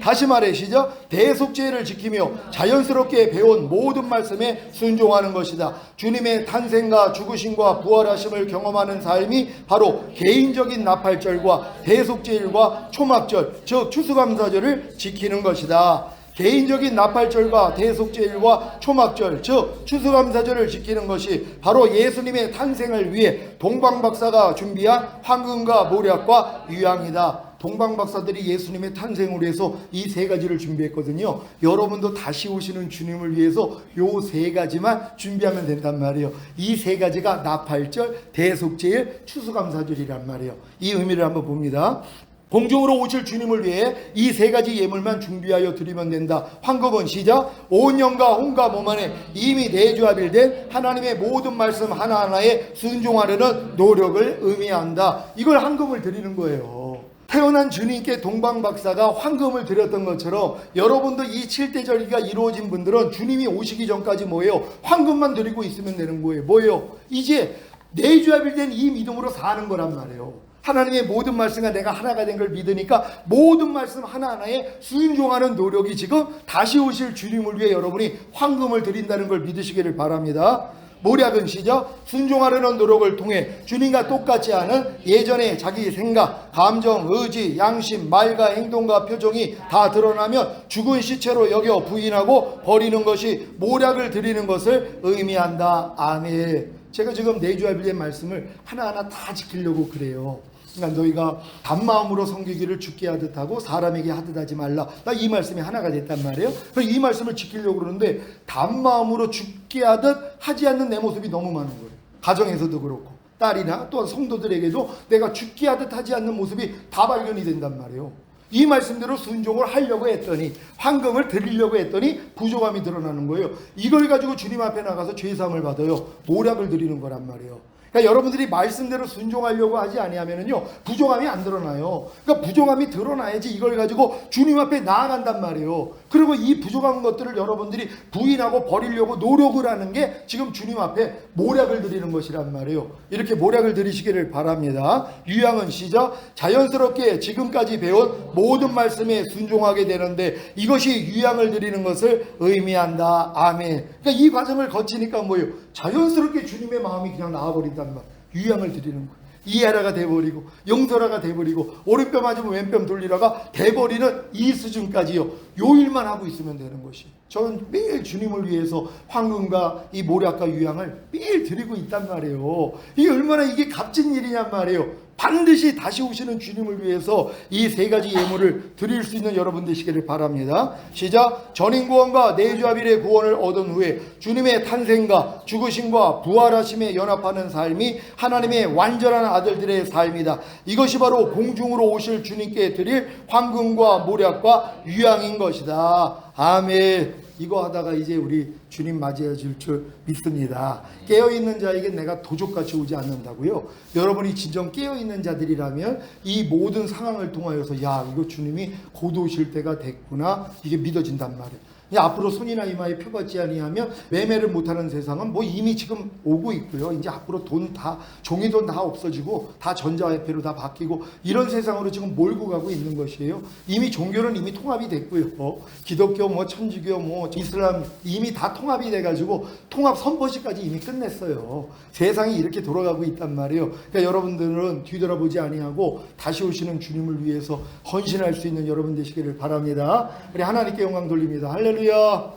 다시 말해 시작. 대속죄를 지키며 자연스럽게 배운 모든 말씀에 순종하는 것이다. 주님의 탄생과 죽으심과 부활하심을 경험하는 삶이 바로 개인적인 나팔절과 대속죄일과 초막절, 즉 추수감사절을 지키는 것이다. 개인적인 나팔절과 대속죄일과 초막절, 즉 추수감사절을 지키는 것이 바로 예수님의 탄생을 위해 동방박사가 준비한 황금과 모략과 유향이다. 동방박사들이 예수님의 탄생을 위해서 이 세 가지를 준비했거든요. 여러분도 다시 오시는 주님을 위해서 요 세 가지만 준비하면 된단 말이에요. 이 세 가지가 나팔절, 대속죄일, 추수감사절이란 말이에요. 이 의미를 한번 봅니다. 공중으로 오실 주님을 위해 이 세 가지 예물만 준비하여 드리면 된다. 황금은 시작. 온 영과 혼과 몸 안에 이미 내주합일된 하나님의 모든 말씀 하나하나에 순종하려는 노력을 의미한다. 이걸 황금을 드리는 거예요. 태어난 주님께 동방박사가 황금을 드렸던 것처럼 여러분도 이 7대 절기가 이루어진 분들은 주님이 오시기 전까지 뭐예요? 황금만 드리고 있으면 되는 거예요. 뭐예요? 이제 내주합일된 이 믿음으로 사는 거란 말이에요. 하나님의 모든 말씀과 내가 하나가 된 걸 믿으니까 모든 말씀 하나하나에 순종하는 노력이 지금 다시 오실 주님을 위해 여러분이 황금을 드린다는 걸 믿으시기를 바랍니다. 모략은 시작. 순종하려는 노력을 통해 주님과 똑같지 않은 예전의 자기 생각, 감정, 의지, 양심, 말과 행동과 표정이 다 드러나면 죽은 시체로 여겨 부인하고 버리는 것이 모략을 드리는 것을 의미한다. 아멘. 제가 지금 내주합일의 말씀을 하나하나 다 지키려고 그래요. 그러니까 너희가 단마음으로 섬기기를 주께 하듯 하고 사람에게 하듯 하지 말라. 나 이 말씀이 하나가 됐단 말이에요. 그래서 이 말씀을 지키려고 그러는데 단마음으로 주께 하듯 하지 않는 내 모습이 너무 많은 거예요. 가정에서도 그렇고 딸이나 또한 성도들에게도 내가 주께 하듯 하지 않는 모습이 다 발견이 된단 말이에요. 이 말씀대로 순종을 하려고 했더니 황금을 드리려고 했더니 부족함이 드러나는 거예요. 이걸 가지고 주님 앞에 나가서 죄사함을 받아요. 모략을 드리는 거란 말이에요. 그러니까 여러분들이 말씀대로 순종하려고 하지 아니하면은요 부족함이 안 드러나요. 그러니까 부족함이 드러나야지 이걸 가지고 주님 앞에 나아간단 말이에요. 그리고 이 부족한 것들을 여러분들이 부인하고 버리려고 노력을 하는 게 지금 주님 앞에 모략을 드리는 것이란 말이에요. 이렇게 모략을 드리시기를 바랍니다. 유양은 시작. 자연스럽게 지금까지 배운 모든 말씀에 순종하게 되는데 이것이 유양을 드리는 것을 의미한다. 아멘. 그러니까 이 과정을 거치니까 뭐예요? 자연스럽게 주님의 마음이 그냥 나와버린단 말. 유양을 드리는 거예요. 이해라가 돼버리고 용서라가 돼버리고 오른뼈 맞으면 왼뼈 돌리라가 돼버리는 이 수준까지요. 요 일만 하고 있으면 되는 것이. 저는 매일 주님을 위해서 황금과 이 모략과 유양을 매일 드리고 있단 말이에요. 이게 얼마나 이게 값진 일이냔 말이에요. 반드시 다시 오시는 주님을 위해서 이 세 가지 예물을 드릴 수 있는 여러분 되시기를 바랍니다. 시작. 전인구원과 내주합일의 구원을 얻은 후에 주님의 탄생과 죽으심과 부활하심에 연합하는 삶이 하나님의 완전한 아들들의 삶이다. 이것이 바로 공중으로 오실 주님께 드릴 황금과 모략과 유양인 것이다. 아멘. 이거 하다가 이제 우리 주님 맞이해줄 줄 믿습니다. 깨어있는 자에게 내가 도적같이 오지 않는다고요. 여러분이 진정 깨어있는 자들이라면 이 모든 상황을 통하여서 야 이거 주님이 곧 오실 때가 됐구나 이게 믿어진단 말이에요. 앞으로 손이나 이마에 표받지 아니하면 매매를 못하는 세상은 뭐 이미 지금 오고 있고요. 이제 앞으로 돈 다 종이돈 다 없어지고 다 전자화폐로 다 바뀌고 이런 세상으로 지금 몰고 가고 있는 것이에요. 이미 종교는 이미 통합이 됐고요. 기독교 뭐 천주교 뭐 이슬람 이미 다 통합이 돼가지고 통합 선포식까지 이미 끝냈어요. 세상이 이렇게 돌아가고 있단 말이에요. 그러니까 여러분들은 뒤돌아보지 아니하고 다시 오시는 주님을 위해서 헌신할 수 있는 여러분 되시기를 바랍니다. 우리 하나님께 영광 돌립니다. 할렐루야.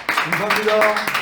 감사합니다.